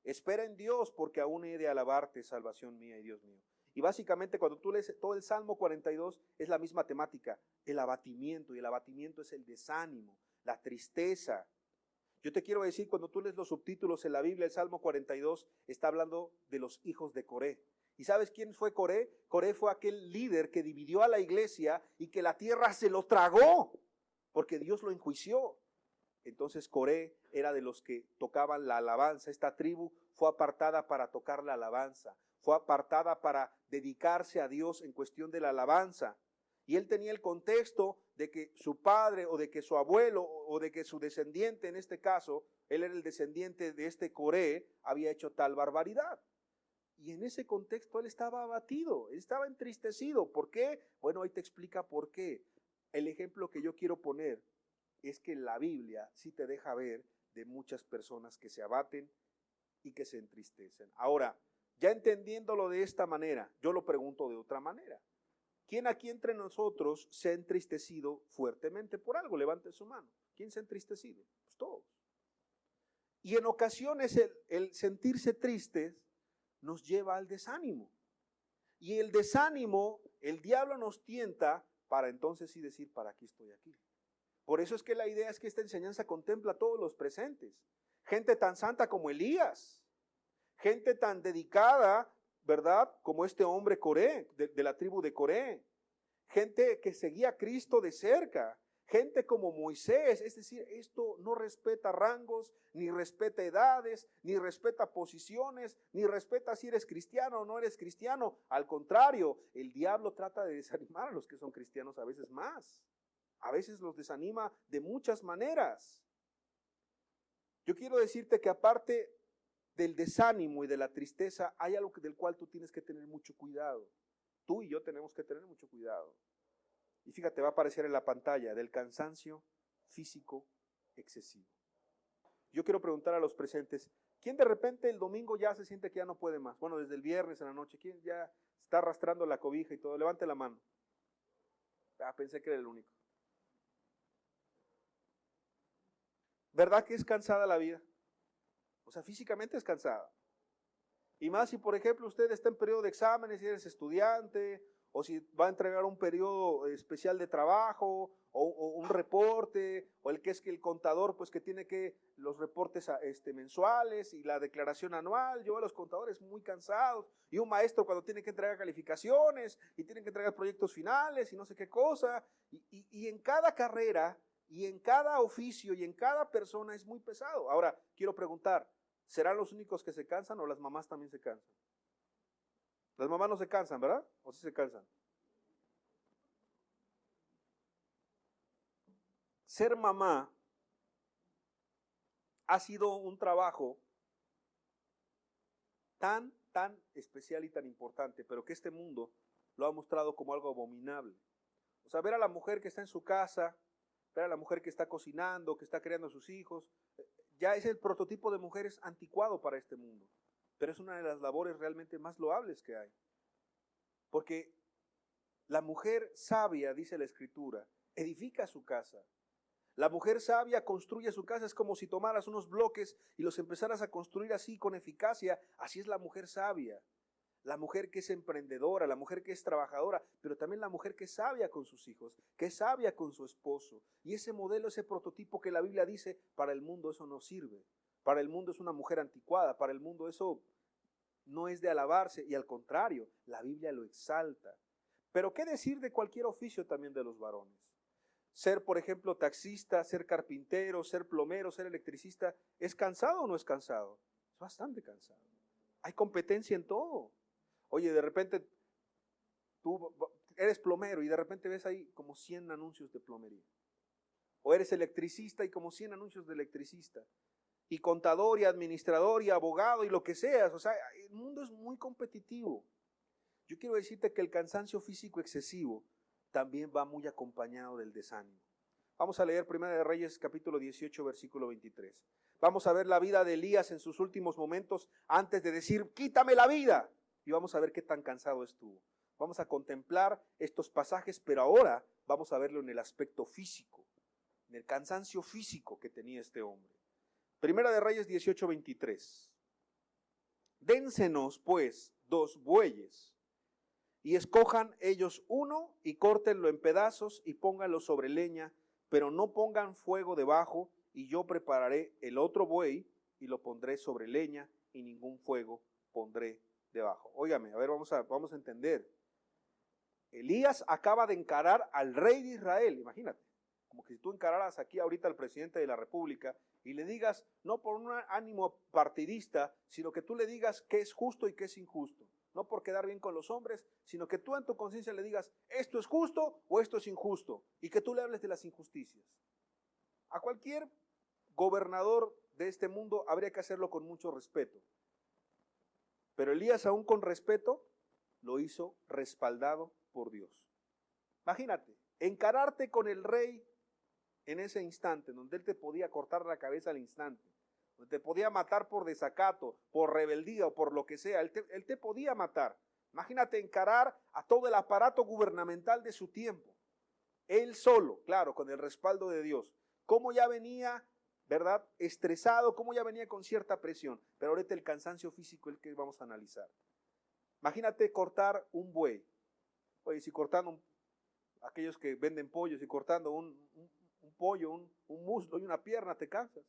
Espera en Dios, porque aún he de alabarte, salvación mía y Dios mío. Y básicamente cuando tú lees todo el Salmo 42 es la misma temática, el abatimiento, y el abatimiento es el desánimo, la tristeza. Yo te quiero decir, cuando tú lees los subtítulos en la Biblia, el Salmo 42 está hablando de los hijos de Coré. ¿Y sabes quién fue Coré? Coré fue aquel líder que dividió a la iglesia y que la tierra se lo tragó, porque Dios lo enjuició. Entonces Coré era de los que tocaban la alabanza. Esta tribu fue apartada para tocar la alabanza, fue apartada para dedicarse a Dios en cuestión de la alabanza. Y él tenía el contexto de que su padre o de que su abuelo o de que su descendiente, en este caso, él era el descendiente de este Coré, había hecho tal barbaridad. Y en ese contexto él estaba abatido, él estaba entristecido. ¿Por qué? Bueno, ahí te explica por qué. El ejemplo que yo quiero poner es que la Biblia sí te deja ver de muchas personas que se abaten y que se entristecen. Ahora, ya entendiéndolo de esta manera, yo lo pregunto de otra manera. ¿Quién aquí entre nosotros se ha entristecido fuertemente por algo? Levante su mano. ¿Quién se ha entristecido? Pues todos. Y en ocasiones el sentirse tristes nos lleva al desánimo. Y el desánimo, el diablo nos tienta para entonces sí decir, ¿para qué estoy aquí? Por eso es que la idea es que esta enseñanza contempla a todos los presentes. Gente tan santa como Elías, gente tan dedicada, ¿verdad? Como este hombre Coré, de la tribu de Coré. Gente que seguía a Cristo de cerca. Gente como Moisés, es decir, esto no respeta rangos, ni respeta edades, ni respeta posiciones, ni respeta si eres cristiano o no eres cristiano. Al contrario, el diablo trata de desanimar a los que son cristianos a veces más. A veces los desanima de muchas maneras. Yo quiero decirte que aparte del desánimo y de la tristeza, hay algo del cual tú tienes que tener mucho cuidado. Tú y yo tenemos que tener mucho cuidado. Y fíjate, va a aparecer en la pantalla, del cansancio físico excesivo. Yo quiero preguntar a los presentes, ¿quién de repente el domingo ya se siente que ya no puede más? Bueno, desde el viernes en la noche, ¿quién ya está arrastrando la cobija y todo? Levante la mano. Pensé que era el único. ¿Verdad que es cansada la vida? O sea, físicamente es cansada. Y más si, por ejemplo, usted está en periodo de exámenes, si eres estudiante, o si va a entregar un periodo especial de trabajo, o un reporte, o el que es que el contador, pues que tiene que los reportes mensuales y la declaración anual. Yo veo a los contadores muy cansados, y un maestro cuando tiene que entregar calificaciones, y tiene que entregar proyectos finales, y no sé qué cosa, y en cada carrera, y en cada oficio, y en cada persona es muy pesado. Ahora, quiero preguntar, ¿serán los únicos que se cansan o las mamás también se cansan? Las mamás no se cansan, ¿verdad? ¿O sí se cansan? Ser mamá ha sido un trabajo tan especial y tan importante, pero que este mundo lo ha mostrado como algo abominable. O sea, ver a la mujer que está en su casa, ver a la mujer que está cocinando, que está criando a sus hijos, ya es el prototipo de mujeres anticuado para este mundo. Pero es una de las labores realmente más loables que hay. Porque la mujer sabia, dice la Escritura, edifica su casa. La mujer sabia construye su casa. Es como si tomaras unos bloques y los empezaras a construir así con eficacia. Así es la mujer sabia. La mujer que es emprendedora, la mujer que es trabajadora, pero también la mujer que es sabia con sus hijos, que es sabia con su esposo. Y ese modelo, ese prototipo que la Biblia dice, para el mundo eso no sirve. Para el mundo es una mujer anticuada, para el mundo eso no es de alabarse, y al contrario, la Biblia lo exalta. Pero ¿qué decir de cualquier oficio también de los varones? Ser, por ejemplo, taxista, ser carpintero, ser plomero, ser electricista, ¿es cansado o no es cansado? Es bastante cansado. Hay competencia en todo. Oye, de repente tú eres plomero y de repente ves ahí como 100 anuncios de plomería. O eres electricista y como 100 anuncios de electricista. Y contador y administrador y abogado y lo que seas. O sea, el mundo es muy competitivo. Yo quiero decirte que el cansancio físico excesivo también va muy acompañado del desánimo. Vamos a leer 1 de Reyes capítulo 18, versículo 23. Vamos a ver la vida de Elías en sus últimos momentos antes de decir, quítame la vida. Y vamos a ver qué tan cansado estuvo. Vamos a contemplar estos pasajes, pero ahora vamos a verlo en el aspecto físico, en el cansancio físico que tenía este hombre. 1 de Reyes 18, 23. Dénsenos, pues, 2 bueyes y escojan ellos uno y córtenlo en pedazos y pónganlo sobre leña, pero no pongan fuego debajo, y yo prepararé el otro buey y lo pondré sobre leña y ningún fuego pondré debajo. Óigame, a ver, vamos a entender. Elías acaba de encarar al rey de Israel, imagínate, como que si tú encararas aquí ahorita al presidente de la República y le digas, no por un ánimo partidista, sino que tú le digas qué es justo y qué es injusto. No por quedar bien con los hombres, sino que tú en tu conciencia le digas, esto es justo o esto es injusto, y que tú le hables de las injusticias. A cualquier gobernador de este mundo habría que hacerlo con mucho respeto. Pero Elías, aún con respeto, lo hizo respaldado por Dios. Imagínate, encararte con el rey en ese instante, donde él te podía cortar la cabeza al instante, donde te podía matar por desacato, por rebeldía o por lo que sea, él te podía matar. Imagínate encarar a todo el aparato gubernamental de su tiempo, él solo, claro, con el respaldo de Dios. Cómo ya venía, ¿verdad?, estresado, cómo ya venía con cierta presión, pero ahorita el cansancio físico es el que vamos a analizar. Imagínate cortar un buey. Oye, si cortando aquellos que venden pollos y cortando un pollo, un muslo y una pierna, te cansas.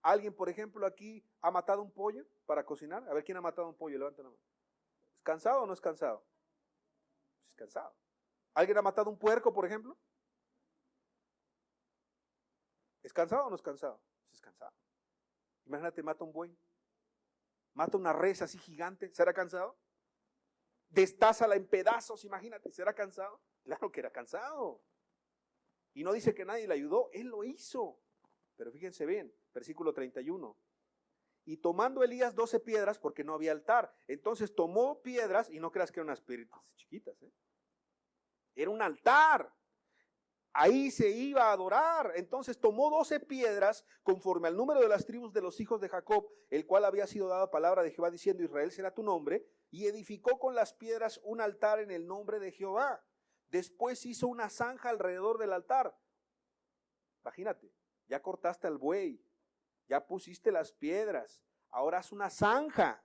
¿Alguien, por ejemplo, aquí ha matado un pollo para cocinar? A ver, ¿quién ha matado un pollo? Levanta la mano. ¿Es cansado o no es cansado? Es cansado. ¿Alguien ha matado un puerco, por ejemplo? ¿Es cansado o no es cansado? Es cansado. Imagínate, mata un buey. Mata una res así gigante. ¿Será cansado? Destázala en pedazos, imagínate. ¿Será cansado? Claro que era cansado. Y no dice que nadie le ayudó, él lo hizo. Pero fíjense bien, versículo 31. Y tomando Elías 12 piedras, porque no había altar, entonces tomó piedras, y no creas que eran unas piedritas chiquitas, era un altar. Ahí se iba a adorar. Entonces tomó 12 piedras, conforme al número de las tribus de los hijos de Jacob, el cual había sido dada palabra de Jehová, diciendo, Israel será tu nombre, y edificó con las piedras un altar en el nombre de Jehová. Después hizo una zanja alrededor del altar. Imagínate, ya cortaste al buey, ya pusiste las piedras, ahora haz una zanja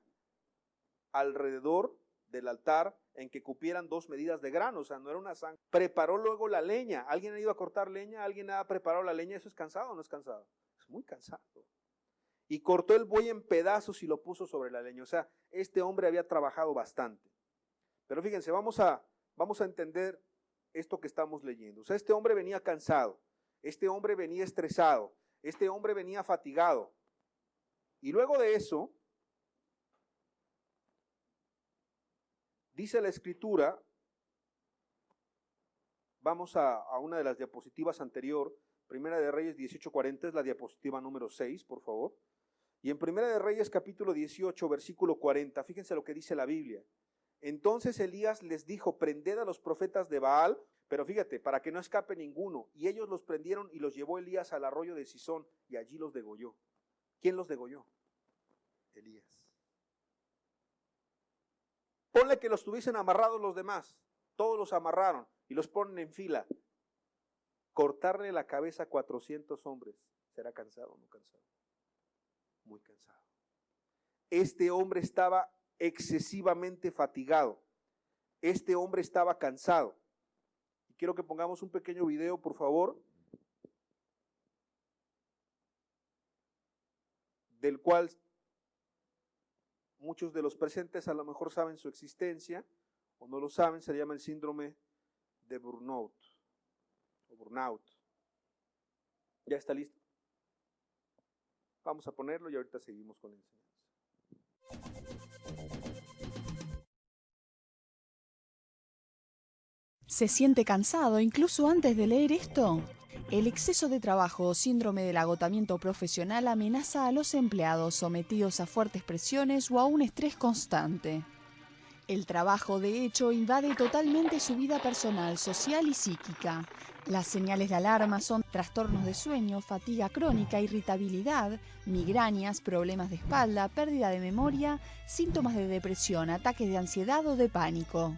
alrededor del altar en que cupieran 2 medidas de grano, o sea, no era una zanja. Preparó luego la leña. ¿Alguien ha ido a cortar leña? ¿Alguien ha preparado la leña? ¿Eso es cansado o no es cansado? Es muy cansado. Y cortó el buey en pedazos y lo puso sobre la leña. O sea, este hombre había trabajado bastante. Pero fíjense, vamos a entender esto que estamos leyendo. O sea, este hombre venía cansado, este hombre venía estresado, este hombre venía fatigado. Y luego de eso, dice la Escritura, vamos a una de las diapositivas anterior, Primera de Reyes 18:40, es la diapositiva número 6, por favor. Y en Primera de Reyes capítulo 18, versículo 40, fíjense lo que dice la Biblia. Entonces Elías les dijo, prended a los profetas de Baal, pero fíjate, para que no escape ninguno. Y ellos los prendieron y los llevó Elías al arroyo de Sisón y allí los degolló. ¿Quién los degolló? Elías. Ponle que los tuviesen amarrados los demás, todos los amarraron y los ponen en fila. Cortarle la cabeza a 400 hombres, ¿será cansado o no cansado? Muy cansado. Este hombre estaba excesivamente fatigado. Este hombre estaba cansado. Y quiero que pongamos un pequeño video, por favor, del cual muchos de los presentes a lo mejor saben su existencia, o no lo saben, se llama el síndrome de burnout, o burnout. ¿Ya está listo? Vamos a ponerlo y ahorita seguimos con la enseñanza. ¿Se siente cansado incluso antes de leer esto? El exceso de trabajo o síndrome del agotamiento profesional amenaza a los empleados sometidos a fuertes presiones o a un estrés constante. El trabajo, de hecho, invade totalmente su vida personal, social y psíquica. Las señales de alarma son trastornos de sueño, fatiga crónica, irritabilidad, migrañas, problemas de espalda, pérdida de memoria, síntomas de depresión, ataques de ansiedad o de pánico.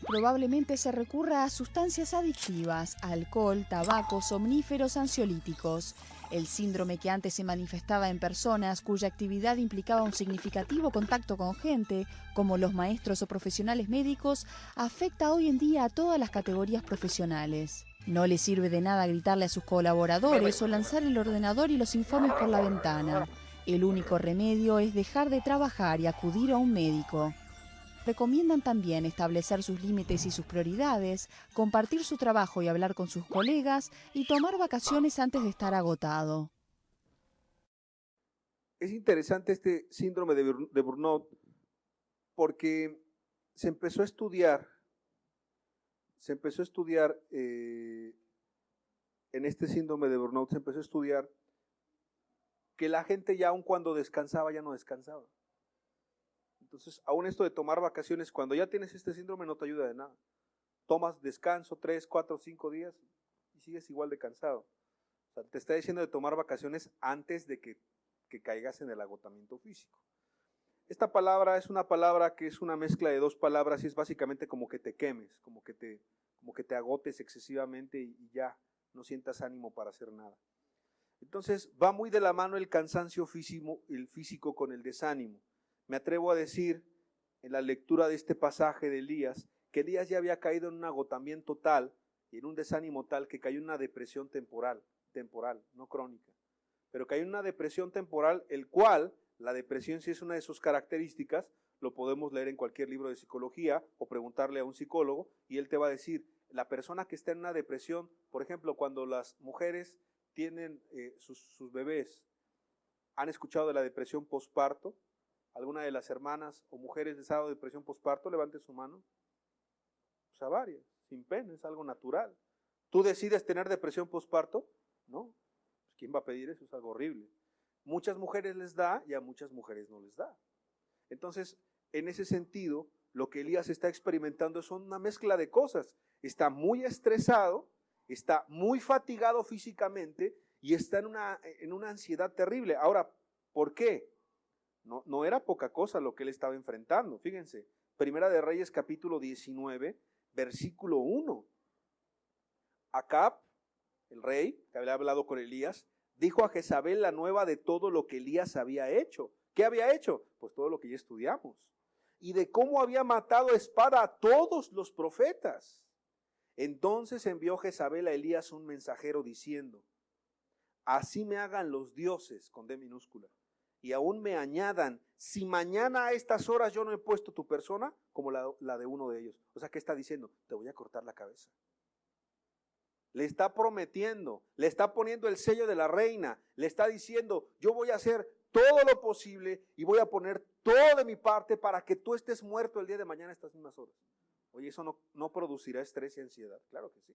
Probablemente se recurra a sustancias adictivas, alcohol, tabaco, somníferos, ansiolíticos. El síndrome, que antes se manifestaba en personas cuya actividad implicaba un significativo contacto con gente, como los maestros o profesionales médicos, afecta hoy en día a todas las categorías profesionales. No le sirve de nada gritarle a sus colaboradores o lanzar el ordenador y los informes por la ventana. El único remedio es dejar de trabajar y acudir a un médico. Recomiendan también establecer sus límites y sus prioridades, compartir su trabajo y hablar con sus colegas y tomar vacaciones antes de estar agotado. Es interesante este síndrome de burnout porque se empezó a estudiar en este síndrome de burnout, se empezó a estudiar que la gente ya aun cuando descansaba ya no descansaba. Entonces, aún esto de tomar vacaciones, cuando ya tienes este síndrome no te ayuda de nada. Tomas descanso 3, 4, 5 días y sigues igual de cansado. O sea, te está diciendo de tomar vacaciones antes de que caigas en el agotamiento físico. Esta palabra es una palabra que es una mezcla de dos palabras y es básicamente como que te quemes, como que te agotes excesivamente y ya no sientas ánimo para hacer nada. Entonces, va muy de la mano el cansancio físico con el desánimo. Me atrevo a decir, en la lectura de este pasaje de Elías, que Elías ya había caído en un agotamiento tal y en un desánimo tal que cayó en una depresión temporal, no crónica, pero cayó en una depresión temporal, el cual, la depresión si es una de sus características, lo podemos leer en cualquier libro de psicología o preguntarle a un psicólogo y él te va a decir, la persona que está en una depresión, por ejemplo, cuando las mujeres tienen sus bebés, ¿han escuchado de la depresión posparto? ¿Alguna de las hermanas o mujeres les ha dado depresión posparto? Levante su mano. Pues a varias, sin pena, es algo natural. ¿Tú decides tener depresión posparto? No. Pues ¿quién va a pedir eso? Es algo horrible. Muchas mujeres les da y a muchas mujeres no les da. Entonces, en ese sentido, lo que Elías está experimentando son una mezcla de cosas. Está muy estresado, está muy fatigado físicamente y está en una ansiedad terrible. Ahora, ¿por qué? No era poca cosa lo que él estaba enfrentando. Fíjense, Primera de Reyes capítulo 19, versículo 1. Acab, el rey, que había hablado con Elías, dijo a Jezabel la nueva de todo lo que Elías había hecho. ¿Qué había hecho? Pues todo lo que ya estudiamos. Y de cómo había matado a espada a todos los profetas. Entonces envió Jezabel a Elías un mensajero diciendo, así me hagan los dioses, con D minúscula, y aún me añadan, si mañana a estas horas yo no he puesto tu persona como la de uno de ellos. O sea, ¿qué está diciendo? Te voy a cortar la cabeza. Le está prometiendo, le está poniendo el sello de la reina, le está diciendo, yo voy a hacer todo lo posible y voy a poner todo de mi parte para que tú estés muerto el día de mañana a estas mismas horas. Oye, ¿eso no producirá estrés y ansiedad? Claro que sí.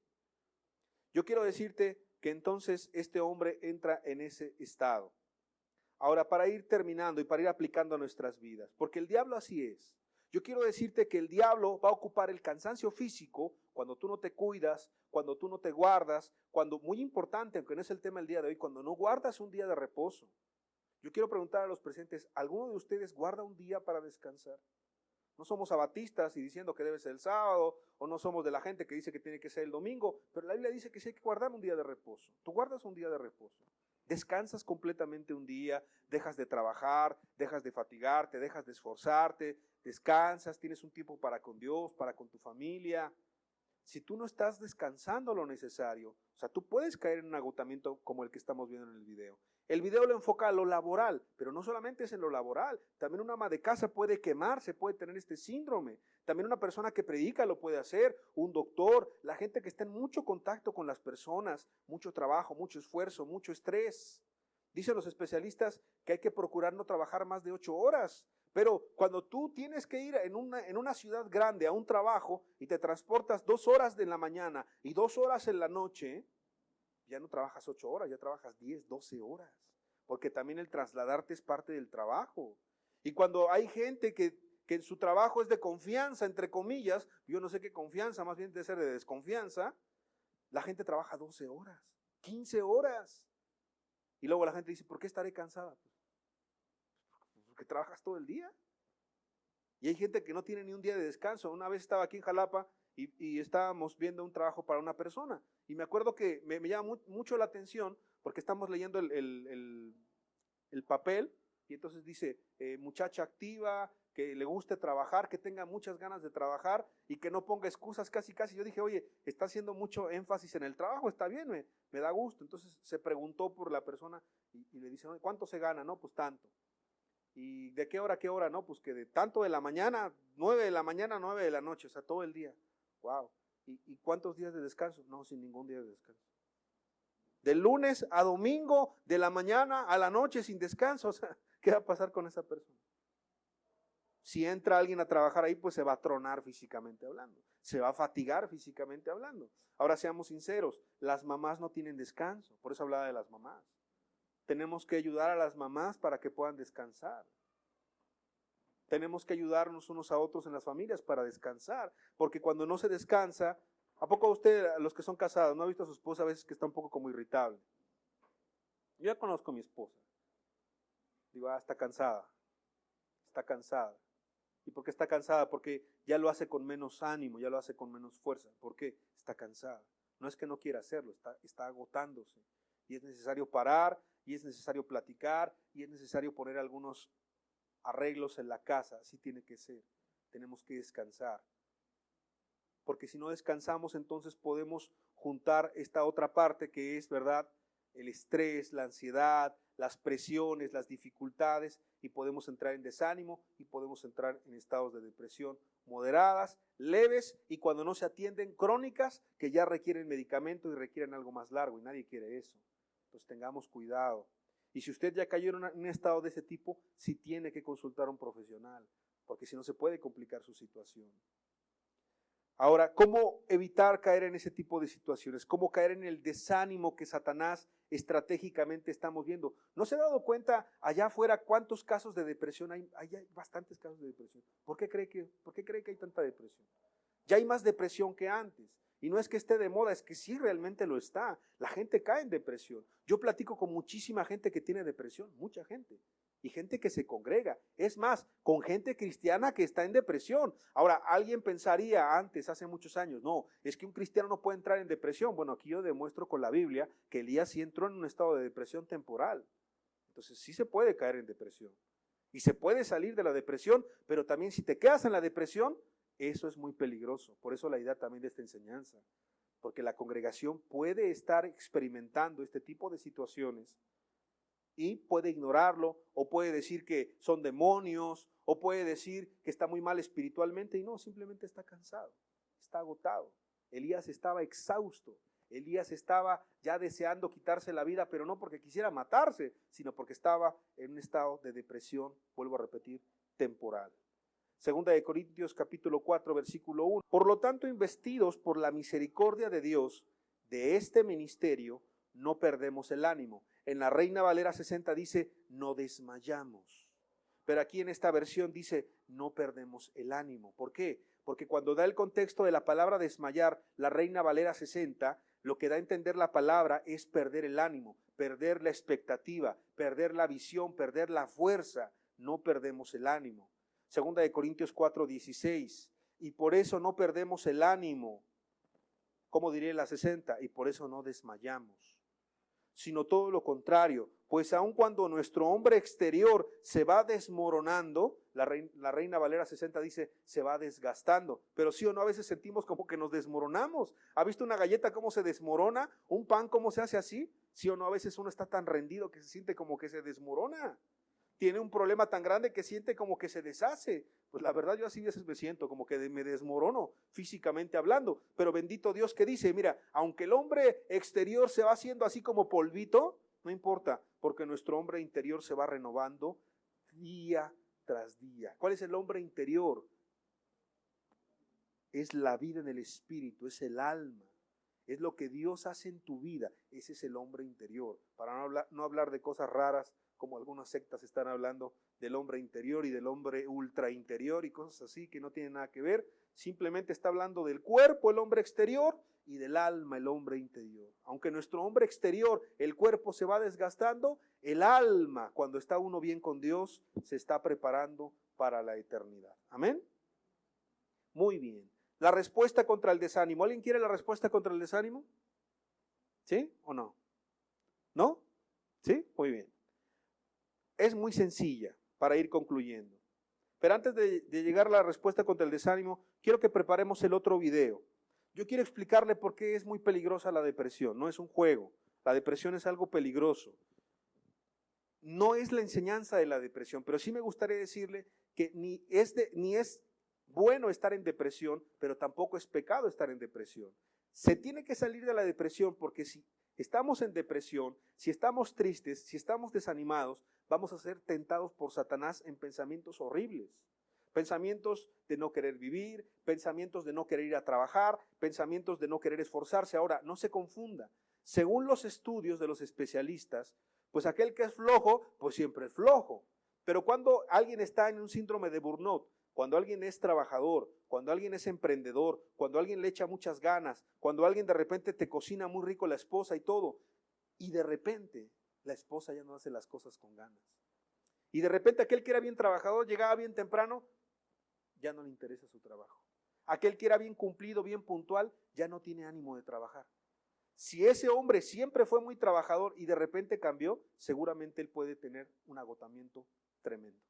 Yo quiero decirte que entonces este hombre entra en ese estado. Ahora, para ir terminando y para ir aplicando a nuestras vidas, porque el diablo así es. Yo quiero decirte que el diablo va a ocupar el cansancio físico cuando tú no te cuidas, cuando tú no te guardas, cuando, muy importante, aunque no es el tema del día de hoy, cuando no guardas un día de reposo. Yo quiero preguntar a los presentes, ¿alguno de ustedes guarda un día para descansar? No somos abatistas y diciendo que debe ser el sábado, o no somos de la gente que dice que tiene que ser el domingo, pero la Biblia dice que sí hay que guardar un día de reposo. Tú guardas un día de reposo. Descansas completamente un día, dejas de trabajar, dejas de fatigarte, dejas de esforzarte, descansas, tienes un tiempo para con Dios, para con tu familia. Si tú no estás descansando lo necesario, o sea, tú puedes caer en un agotamiento como el que estamos viendo en el video. El video lo enfoca a lo laboral, pero no solamente es en lo laboral, también una ama de casa puede quemarse, puede tener este síndrome, también una persona que predica lo puede hacer, un doctor, la gente que está en mucho contacto con las personas, mucho trabajo, mucho esfuerzo, mucho estrés. Dicen los especialistas que hay que procurar no trabajar más de 8 horas, pero cuando tú tienes que ir en una ciudad grande a un trabajo y te transportas 2 horas de la mañana y 2 horas en la noche, ya no trabajas 8 horas, ya trabajas 10, 12 horas, porque también el trasladarte es parte del trabajo. Y cuando hay gente que en su trabajo es de confianza, entre comillas, yo no sé qué confianza, más bien debe ser de desconfianza, la gente trabaja 12 horas, 15 horas. Y luego la gente dice, ¿por qué estaré cansada? Porque trabajas todo el día. Y hay gente que no tiene ni un día de descanso. Una vez estaba aquí en Jalapa y estábamos viendo un trabajo para una persona. Y me acuerdo que me llama mucho la atención porque estamos leyendo el papel, y entonces dice, muchacha activa, que le guste trabajar, que tenga muchas ganas de trabajar y que no ponga excusas casi. Yo dije, oye, está haciendo mucho énfasis en el trabajo, está bien, me da gusto. Entonces se preguntó por la persona y le dice, ¿cuánto se gana? No, pues tanto. ¿Y de qué hora a qué hora? No, pues que de tanto de la mañana, 9 de la mañana, 9 de la noche, o sea, todo el día. Wow. ¿Y cuántos días de descanso? No, sin ningún día de descanso. De lunes a domingo, de la mañana a la noche sin descanso. O sea, ¿qué va a pasar con esa persona? Si entra alguien a trabajar ahí, pues se va a tronar físicamente hablando, se va a fatigar físicamente hablando. Ahora seamos sinceros, las mamás no tienen descanso, por eso hablaba de las mamás. Tenemos que ayudar a las mamás para que puedan descansar. Tenemos que ayudarnos unos a otros en las familias para descansar, porque cuando no se descansa, ¿a poco usted, los que son casados, no ha visto a su esposa a veces que está un poco como irritable? Yo ya conozco a mi esposa. Digo, está cansada. Está cansada. ¿Y por qué está cansada? Porque ya lo hace con menos ánimo, ya lo hace con menos fuerza. ¿Por qué? Está cansada. No es que no quiera hacerlo, está agotándose. Y es necesario parar, y es necesario platicar, y es necesario poner algunos arreglos en la casa. Así tiene que ser. Tenemos que descansar. Porque si no descansamos, entonces podemos juntar esta otra parte que es, ¿verdad?, el estrés, la ansiedad, las presiones, las dificultades, y podemos entrar en desánimo y podemos entrar en estados de depresión moderadas, leves, y cuando no se atienden, crónicas, que ya requieren medicamento y requieren algo más largo, y nadie quiere eso. Entonces tengamos cuidado. Y si usted ya cayó en un estado de ese tipo, sí tiene que consultar a un profesional, porque si no se puede complicar su situación. Ahora, ¿cómo evitar caer en ese tipo de situaciones? ¿Cómo caer en el desánimo que Satanás estratégicamente estamos viendo? ¿No se ha dado cuenta allá afuera cuántos casos de depresión hay? Hay bastantes casos de depresión. ¿Por qué cree que hay tanta depresión? Ya hay más depresión que antes. Y no es que esté de moda, es que sí realmente lo está. La gente cae en depresión. Yo platico con muchísima gente que tiene depresión, mucha gente. Y gente que se congrega. Es más, con gente cristiana que está en depresión. Ahora, alguien pensaría antes, hace muchos años, no, es que un cristiano no puede entrar en depresión. Bueno, aquí yo demuestro con la Biblia que Elías sí entró en un estado de depresión temporal. Entonces sí se puede caer en depresión. Y se puede salir de la depresión, pero también si te quedas en la depresión, eso es muy peligroso. Por eso la idea también de esta enseñanza. Porque la congregación puede estar experimentando este tipo de situaciones y puede ignorarlo, o puede decir que son demonios, o puede decir que está muy mal espiritualmente, y no, simplemente está cansado, está agotado. Elías estaba exhausto, Elías estaba ya deseando quitarse la vida, pero no porque quisiera matarse, sino porque estaba en un estado de depresión, vuelvo a repetir, temporal. Segunda de Corintios capítulo 4, versículo 1. Por lo tanto, investidos por la misericordia de Dios, de este ministerio, no perdemos el ánimo. En la Reina Valera 60 dice, no desmayamos. Pero aquí en esta versión dice, no perdemos el ánimo. ¿Por qué? Porque cuando da el contexto de la palabra desmayar, la Reina Valera 60, lo que da a entender la palabra es perder el ánimo, perder la expectativa, perder la visión, perder la fuerza. No perdemos el ánimo. Segunda de Corintios 4, 16. Y por eso no perdemos el ánimo. ¿Cómo diría la 60? Y por eso no desmayamos. Sino todo lo contrario, pues aun cuando nuestro hombre exterior se va desmoronando, la Reina Valera 60 dice, se va desgastando, pero sí o no, a veces sentimos como que nos desmoronamos. ¿Ha visto una galleta cómo se desmorona? ¿Un pan cómo se hace así? Sí o no, a veces uno está tan rendido que se siente como que se desmorona. Tiene un problema tan grande que siente como que se deshace. Pues la verdad yo así a veces me siento, como que me desmorono físicamente hablando. Pero bendito Dios que dice, mira, aunque el hombre exterior se va haciendo así como polvito, no importa, porque nuestro hombre interior se va renovando día tras día. ¿Cuál es el hombre interior? Es la vida en el espíritu, es el alma. Es lo que Dios hace en tu vida. Ese es el hombre interior. Para no hablar de cosas raras, como algunas sectas están hablando del hombre interior y del hombre ultra interior y cosas así que no tienen nada que ver. Simplemente está hablando del cuerpo, el hombre exterior, y del alma, el hombre interior. Aunque nuestro hombre exterior, el cuerpo se va desgastando, el alma, cuando está uno bien con Dios, se está preparando para la eternidad. ¿Amén? Muy bien. La respuesta contra el desánimo. ¿Alguien quiere la respuesta contra el desánimo? ¿Sí o no? ¿No? ¿Sí? Muy bien. Es muy sencilla para ir concluyendo. Pero antes de llegar a la respuesta contra el desánimo, quiero que preparemos el otro video. Yo quiero explicarle por qué es muy peligrosa la depresión. No es un juego. La depresión es algo peligroso. No es la enseñanza de la depresión, pero sí me gustaría decirle que ni es bueno estar en depresión, pero tampoco es pecado estar en depresión. Se tiene que salir de la depresión porque si estamos en depresión, si estamos tristes, si estamos desanimados, vamos a ser tentados por Satanás en pensamientos horribles. Pensamientos de no querer vivir, pensamientos de no querer ir a trabajar, pensamientos de no querer esforzarse. Ahora, no se confunda. Según los estudios de los especialistas, pues aquel que es flojo, pues siempre es flojo. Pero cuando alguien está en un síndrome de burnout, cuando alguien es trabajador, cuando alguien es emprendedor, cuando alguien le echa muchas ganas, cuando alguien de repente te cocina muy rico la esposa y todo, y de repente la esposa ya no hace las cosas con ganas. Y de repente aquel que era bien trabajador, llegaba bien temprano, ya no le interesa su trabajo. Aquel que era bien cumplido, bien puntual, ya no tiene ánimo de trabajar. Si ese hombre siempre fue muy trabajador y de repente cambió, seguramente él puede tener un agotamiento tremendo.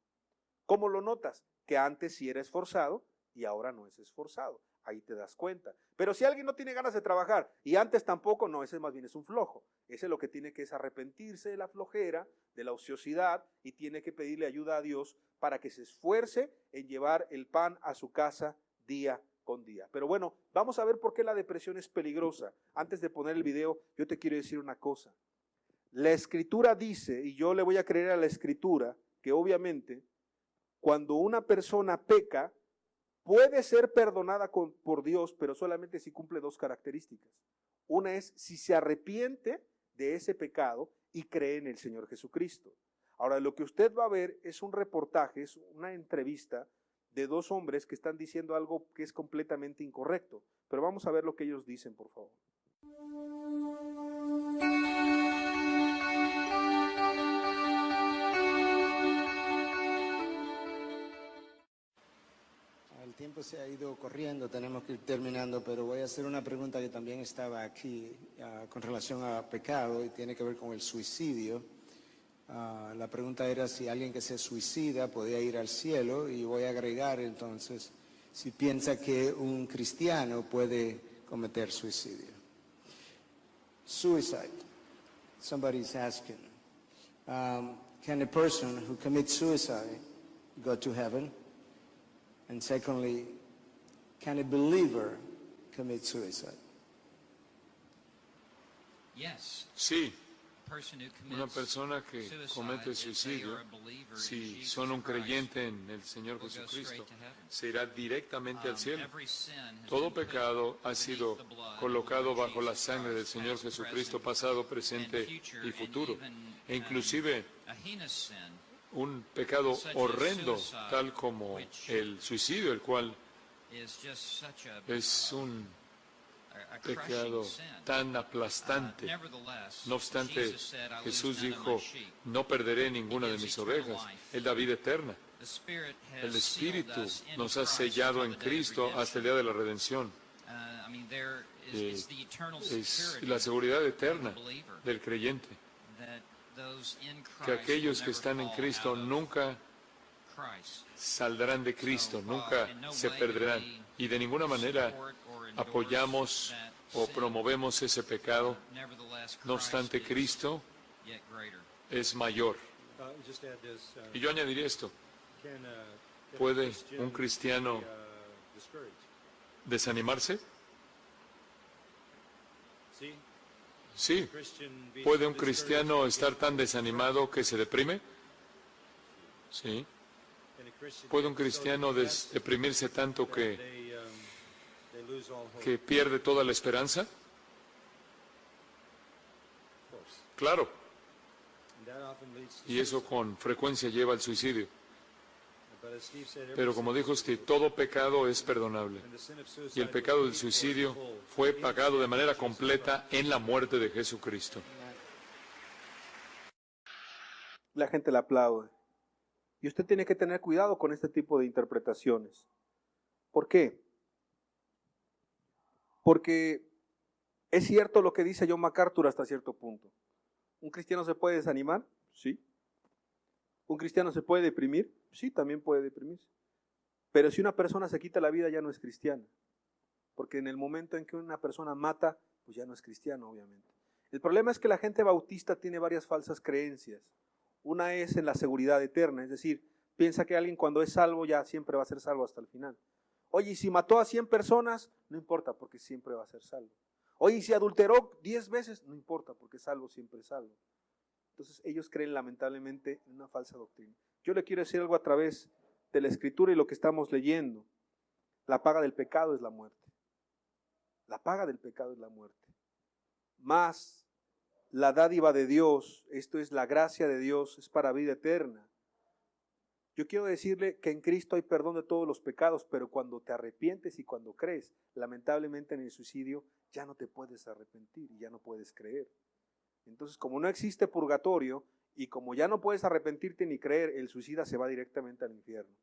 ¿Cómo lo notas? Que antes sí era esforzado y ahora no es esforzado. Ahí te das cuenta. Pero si alguien no tiene ganas de trabajar y antes tampoco, no, ese más bien es un flojo. Ese lo que tiene que es arrepentirse de la flojera, de la ociosidad y tiene que pedirle ayuda a Dios para que se esfuerce en llevar el pan a su casa día con día. Pero bueno, vamos a ver por qué la depresión es peligrosa. Antes de poner el video, yo te quiero decir una cosa. La Escritura dice, y yo le voy a creer a la Escritura, que obviamente cuando una persona peca, puede ser perdonada por Dios, pero solamente si cumple dos características. Una es si se arrepiente de ese pecado y cree en el Señor Jesucristo. Ahora, lo que usted va a ver es un reportaje, es una entrevista de dos hombres que están diciendo algo que es completamente incorrecto. Pero vamos a ver lo que ellos dicen, por favor. El tiempo se ha ido corriendo, tenemos que ir terminando, pero voy a hacer una pregunta que también estaba aquí con relación a pecado y tiene que ver con el suicidio. La pregunta era si alguien que se suicida podía ir al cielo y voy a agregar entonces si piensa que un cristiano puede cometer suicidio. Suicide, somebody's asking. Can a person who commits suicide go to heaven? And secondly, can a believer commit suicide? Sí, una persona que comete suicidio, si son un creyente en el Señor Jesucristo, se irá directamente al cielo. Todo pecado ha sido colocado bajo la sangre del Señor Jesucristo, pasado, presente y futuro. E inclusive un pecado horrendo, tal como el suicidio, el cual es un pecado tan aplastante. No obstante, Jesús dijo, no perderé ninguna de mis ovejas. Él da vida eterna. El Espíritu nos ha sellado en Cristo hasta el día de la redención. Es la seguridad eterna del creyente, que aquellos que están en Cristo nunca saldrán de Cristo, nunca se perderán. Y de ninguna manera apoyamos o promovemos ese pecado. No obstante, Cristo es mayor. Y yo añadiría esto. ¿Puede un cristiano desanimarse? Sí. ¿Puede un cristiano estar tan desanimado que se deprime? Sí. ¿Puede un cristiano deprimirse tanto que pierde toda la esperanza? Claro. Y eso con frecuencia lleva al suicidio. Pero como dijo usted, todo pecado es perdonable. Y el pecado del suicidio fue pagado de manera completa en la muerte de Jesucristo. La gente le aplaude. Y usted tiene que tener cuidado con este tipo de interpretaciones. ¿Por qué? Porque es cierto lo que dice John MacArthur hasta cierto punto. ¿Un cristiano se puede desanimar? Sí. ¿Un cristiano se puede deprimir? Sí, también puede deprimirse. Pero si una persona se quita la vida ya no es cristiana. Porque en el momento en que una persona mata, pues ya no es cristiano, obviamente. El problema es que la gente bautista tiene varias falsas creencias. Una es en la seguridad eterna, es decir, piensa que alguien cuando es salvo ya siempre va a ser salvo hasta el final. Oye, y si mató a 100 personas, no importa porque siempre va a ser salvo. Oye, y si adulteró 10 veces, no importa porque salvo siempre es salvo. Entonces ellos creen lamentablemente en una falsa doctrina. Yo le quiero decir algo a través de la Escritura y lo que estamos leyendo. La paga del pecado es la muerte. La paga del pecado es la muerte. Más la dádiva de Dios, esto es la gracia de Dios, es para vida eterna. Yo quiero decirle que en Cristo hay perdón de todos los pecados, pero cuando te arrepientes y cuando crees, lamentablemente en el suicidio ya no te puedes arrepentir y ya no puedes creer. Entonces, como no existe purgatorio y como ya no puedes arrepentirte ni creer, el suicida se va directamente al infierno.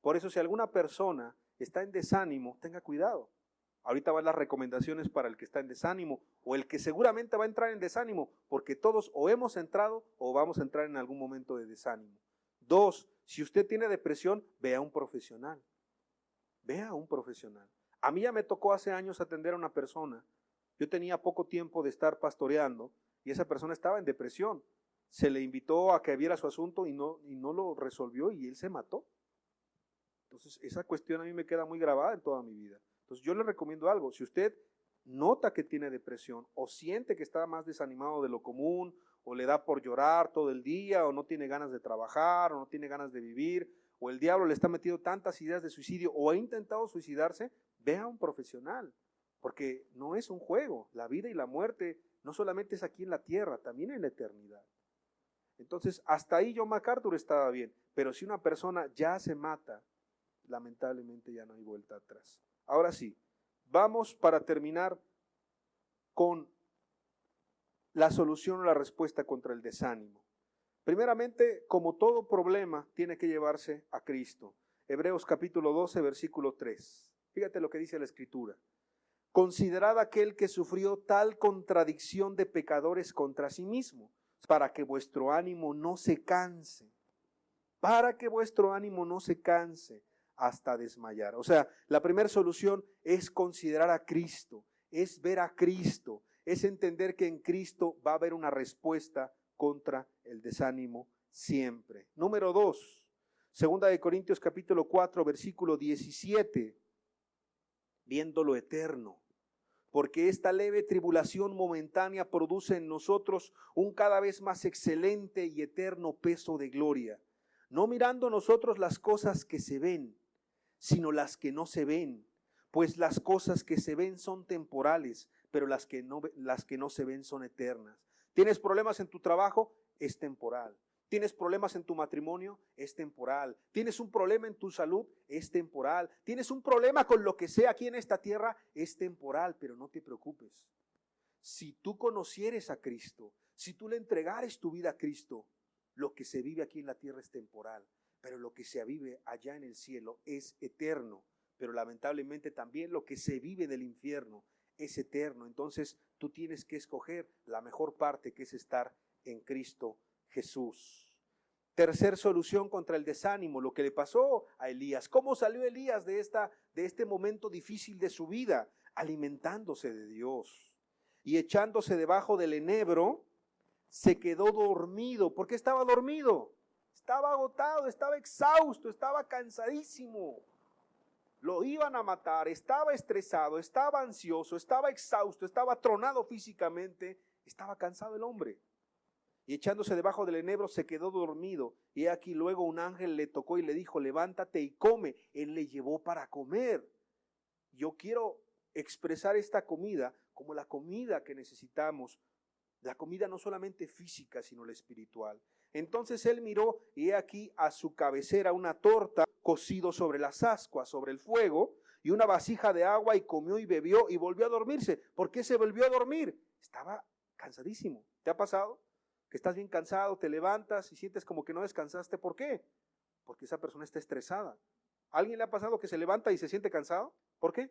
Por eso, si alguna persona está en desánimo, tenga cuidado. Ahorita van las recomendaciones para el que está en desánimo o el que seguramente va a entrar en desánimo, porque todos o hemos entrado o vamos a entrar en algún momento de desánimo. 2, si usted tiene depresión, vea a un profesional. Vea a un profesional. A mí ya me tocó hace años atender a una persona. Yo tenía poco tiempo de estar pastoreando y esa persona estaba en depresión. Se le invitó a que viera su asunto y no lo resolvió y él se mató. Entonces, esa cuestión a mí me queda muy grabada en toda mi vida. Entonces, yo le recomiendo algo. Si usted nota que tiene depresión o siente que está más desanimado de lo común o le da por llorar todo el día o no tiene ganas de trabajar o no tiene ganas de vivir o el diablo le está metiendo tantas ideas de suicidio o ha intentado suicidarse, vea a un profesional. Porque no es un juego. La vida y la muerte no solamente es aquí en la tierra, también en la eternidad. Entonces, hasta ahí John MacArthur estaba bien. Pero si una persona ya se mata, lamentablemente ya no hay vuelta atrás. Ahora sí, vamos para terminar con la solución o la respuesta contra el desánimo. Primeramente, como todo problema, tiene que llevarse a Cristo. Hebreos capítulo 12, versículo 3. Fíjate lo que dice la Escritura. Considerad aquel que sufrió tal contradicción de pecadores contra sí mismo, para que vuestro ánimo no se canse. Para que vuestro ánimo no se canse hasta desmayar. O sea, la primera solución es considerar a Cristo, es ver a Cristo, es entender que en Cristo va a haber una respuesta contra el desánimo siempre. Número 2, segunda de Corintios capítulo 4, versículo 17, viendo lo eterno. Porque esta leve tribulación momentánea produce en nosotros un cada vez más excelente y eterno peso de gloria, no mirando nosotros las cosas que se ven, sino las que no se ven, pues las cosas que se ven son temporales, pero las que no se ven son eternas. ¿Tienes problemas en tu trabajo? Es temporal. ¿Tienes problemas en tu matrimonio? Es temporal. ¿Tienes un problema en tu salud? Es temporal. ¿Tienes un problema con lo que sea aquí en esta tierra? Es temporal, pero no te preocupes. Si tú conocieres a Cristo, si tú le entregares tu vida a Cristo, lo que se vive aquí en la tierra es temporal, pero lo que se vive allá en el cielo es eterno. Pero lamentablemente también lo que se vive del infierno es eterno. Entonces tú tienes que escoger la mejor parte, que es estar en Cristo Jesús. Tercer solución contra el desánimo, lo que le pasó a Elías. ¿Cómo salió Elías de este momento difícil de su vida? Alimentándose de Dios y echándose debajo del enebro, se quedó dormido. ¿Por qué estaba dormido? Estaba agotado, estaba exhausto, estaba cansadísimo. Lo iban a matar, estaba estresado, estaba ansioso, estaba exhausto, estaba tronado físicamente, estaba cansado el hombre. Y echándose debajo del enebro se quedó dormido. Y aquí luego un ángel le tocó y le dijo, levántate y come. Él le llevó para comer. Yo quiero expresar esta comida como la comida que necesitamos. La comida no solamente física, sino la espiritual. Entonces él miró y he aquí a su cabecera una torta cocido sobre las ascuas, sobre el fuego, y una vasija de agua, y comió y bebió y volvió a dormirse. ¿Por qué se volvió a dormir? Estaba cansadísimo. ¿Te ha pasado? Que estás bien cansado, te levantas y sientes como que no descansaste. ¿Por qué? Porque esa persona está estresada. ¿A alguien le ha pasado que se levanta y se siente cansado? ¿Por qué?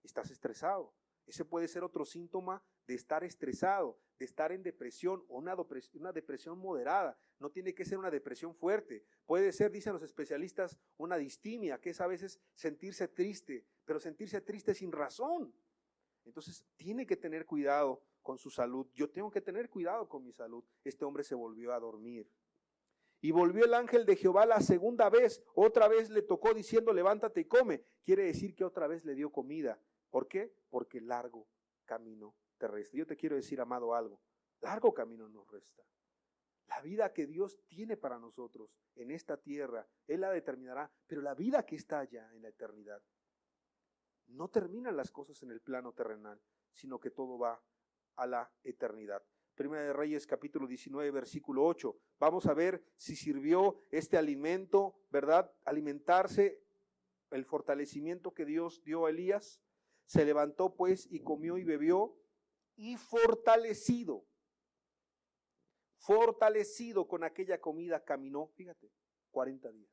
Estás estresado. Ese puede ser otro síntoma de estar estresado, de estar en depresión o una depresión moderada. No tiene que ser una depresión fuerte. Puede ser, dicen los especialistas, una distimia, que es a veces sentirse triste, pero sentirse triste sin razón. Entonces tiene que tener cuidado con su salud. Yo tengo que tener cuidado con mi salud. Este hombre se volvió a dormir. Y volvió el ángel de Jehová la segunda vez, otra vez le tocó diciendo, levántate y come. Quiere decir que otra vez le dio comida. ¿Por qué? Porque largo camino te resta. Yo te quiero decir, amado, algo. Largo camino nos resta. La vida que Dios tiene para nosotros en esta tierra, Él la determinará, pero la vida que está allá en la eternidad, no terminan las cosas en el plano terrenal, sino que todo va a la eternidad. Primera de Reyes, capítulo 19, versículo 8. Vamos a ver si sirvió este alimento, ¿verdad? Alimentarse, el fortalecimiento que Dios dio a Elías. Se levantó pues y comió y bebió, y fortalecido con aquella comida caminó, fíjate, 40 días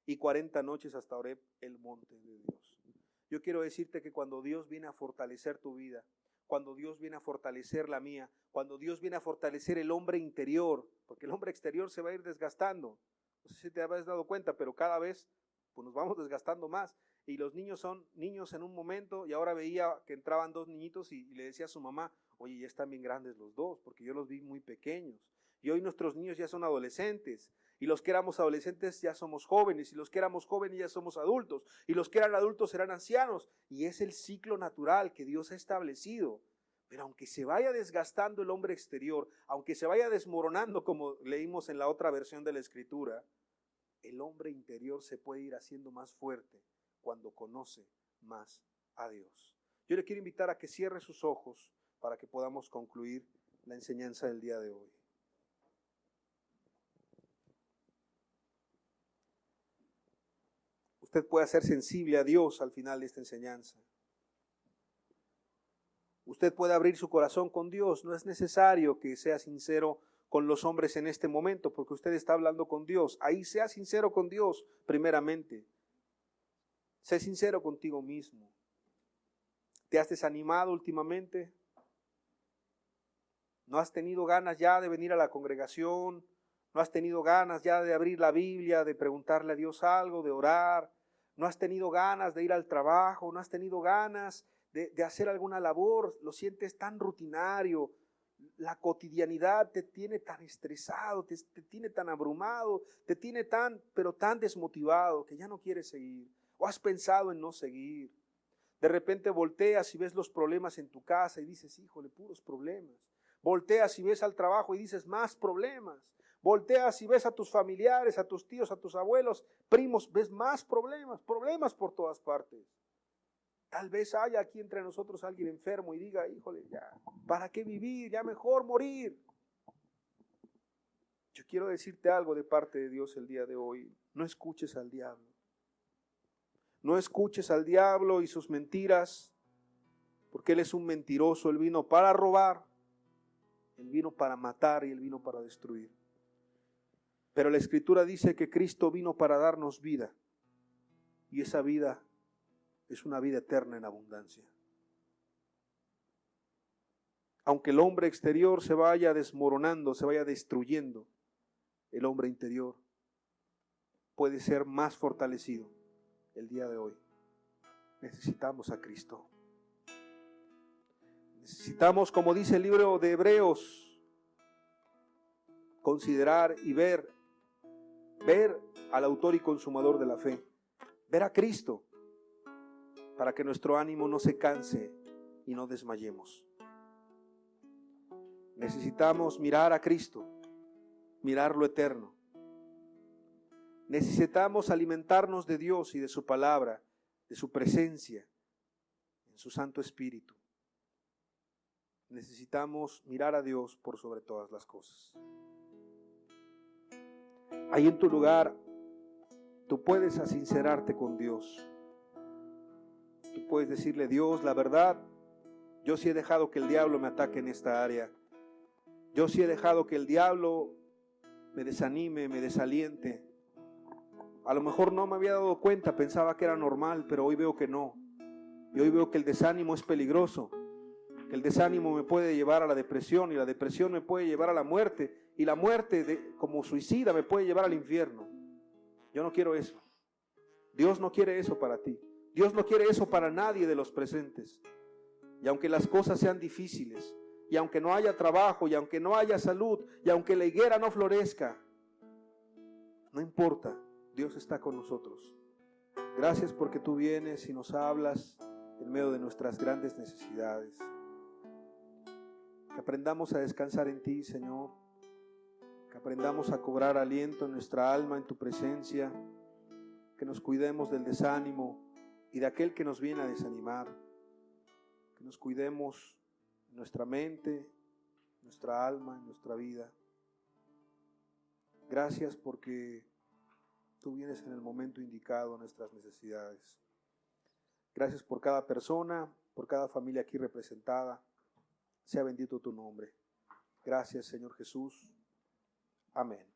y 40 noches hasta Horeb, el monte de Dios. Yo quiero decirte que cuando Dios viene a fortalecer tu vida, cuando Dios viene a fortalecer la mía, cuando Dios viene a fortalecer el hombre interior, porque el hombre exterior se va a ir desgastando. No sé si te habías dado cuenta, pero cada vez pues nos vamos desgastando más. Y los niños son niños en un momento, y ahora veía que entraban 2 niñitos y le decía a su mamá, oye, ya están bien grandes los 2, porque yo los vi muy pequeños. Y hoy nuestros niños ya son adolescentes, y los que éramos adolescentes ya somos jóvenes, y los que éramos jóvenes ya somos adultos, y los que eran adultos serán ancianos, y es el ciclo natural que Dios ha establecido. Pero aunque se vaya desgastando el hombre exterior, aunque se vaya desmoronando, como leímos en la otra versión de la Escritura, el hombre interior se puede ir haciendo más fuerte cuando conoce más a Dios. Yo le quiero invitar a que cierre sus ojos para que podamos concluir la enseñanza del día de hoy. Usted puede ser sensible a Dios al final de esta enseñanza. Usted puede abrir su corazón con Dios. No es necesario que sea sincero con los hombres en este momento, porque usted está hablando con Dios. Ahí sea sincero con Dios primeramente. Sé sincero contigo mismo. ¿Te has desanimado últimamente? ¿No has tenido ganas ya de venir a la congregación? ¿No has tenido ganas ya de abrir la Biblia, de preguntarle a Dios algo, de orar? ¿No has tenido ganas de ir al trabajo? ¿No has tenido ganas de hacer alguna labor? Lo sientes tan rutinario. La cotidianidad te tiene tan estresado, te tiene tan abrumado, te tiene pero tan desmotivado que ya no quieres seguir. ¿O has pensado en no seguir? De repente volteas y ves los problemas en tu casa y dices, híjole, puros problemas. Volteas y ves al trabajo y dices, más problemas. Volteas y ves a tus familiares, a tus tíos, a tus abuelos, primos, ves más problemas por todas partes. Tal vez haya aquí entre nosotros alguien enfermo y diga, híjole, ya, ¿para qué vivir? Ya mejor morir. Yo quiero decirte algo de parte de Dios el día de hoy. No escuches al diablo. No escuches al diablo y sus mentiras, porque él es un mentiroso. Él vino para robar, él vino para matar y él vino para destruir. Pero la Escritura dice que Cristo vino para darnos vida, y esa vida es una vida eterna en abundancia. Aunque el hombre exterior se vaya desmoronando, se vaya destruyendo, el hombre interior puede ser más fortalecido el día de hoy. Necesitamos a Cristo. Necesitamos, como dice el libro de Hebreos, considerar y ver al autor y consumador de la fe, ver a Cristo, para que nuestro ánimo no se canse y no desmayemos. Necesitamos mirar a Cristo, mirar lo eterno. Necesitamos alimentarnos de Dios y de su palabra, de su presencia, en su Santo Espíritu. Necesitamos mirar a Dios por sobre todas las cosas. Ahí en tu lugar, tú puedes sincerarte con Dios. Tú puedes decirle, Dios, la verdad, yo sí he dejado que el diablo me ataque en esta área. Yo sí he dejado que el diablo me desanime, me desaliente. A lo mejor no me había dado cuenta, pensaba que era normal, pero hoy veo que no. Y hoy veo que el desánimo es peligroso, El desánimo me puede llevar a la depresión y la depresión me puede llevar a la muerte y la muerte como suicida me puede llevar al infierno. Yo no quiero eso. Dios no quiere eso para ti. Dios no quiere eso para nadie de los presentes. Y aunque las cosas sean difíciles, y aunque no haya trabajo, y aunque no haya salud, y aunque la higuera no florezca, no importa, Dios está con nosotros. Gracias porque tú vienes y nos hablas en medio de nuestras grandes necesidades. Que aprendamos a descansar en ti, Señor. Que aprendamos a cobrar aliento en nuestra alma, en tu presencia. Que nos cuidemos del desánimo y de aquel que nos viene a desanimar. Que nos cuidemos en nuestra mente, nuestra alma, en nuestra vida. Gracias porque tú vienes en el momento indicado a nuestras necesidades. Gracias por cada persona, por cada familia aquí representada. Sea bendito tu nombre. Gracias, Señor Jesús. Amén.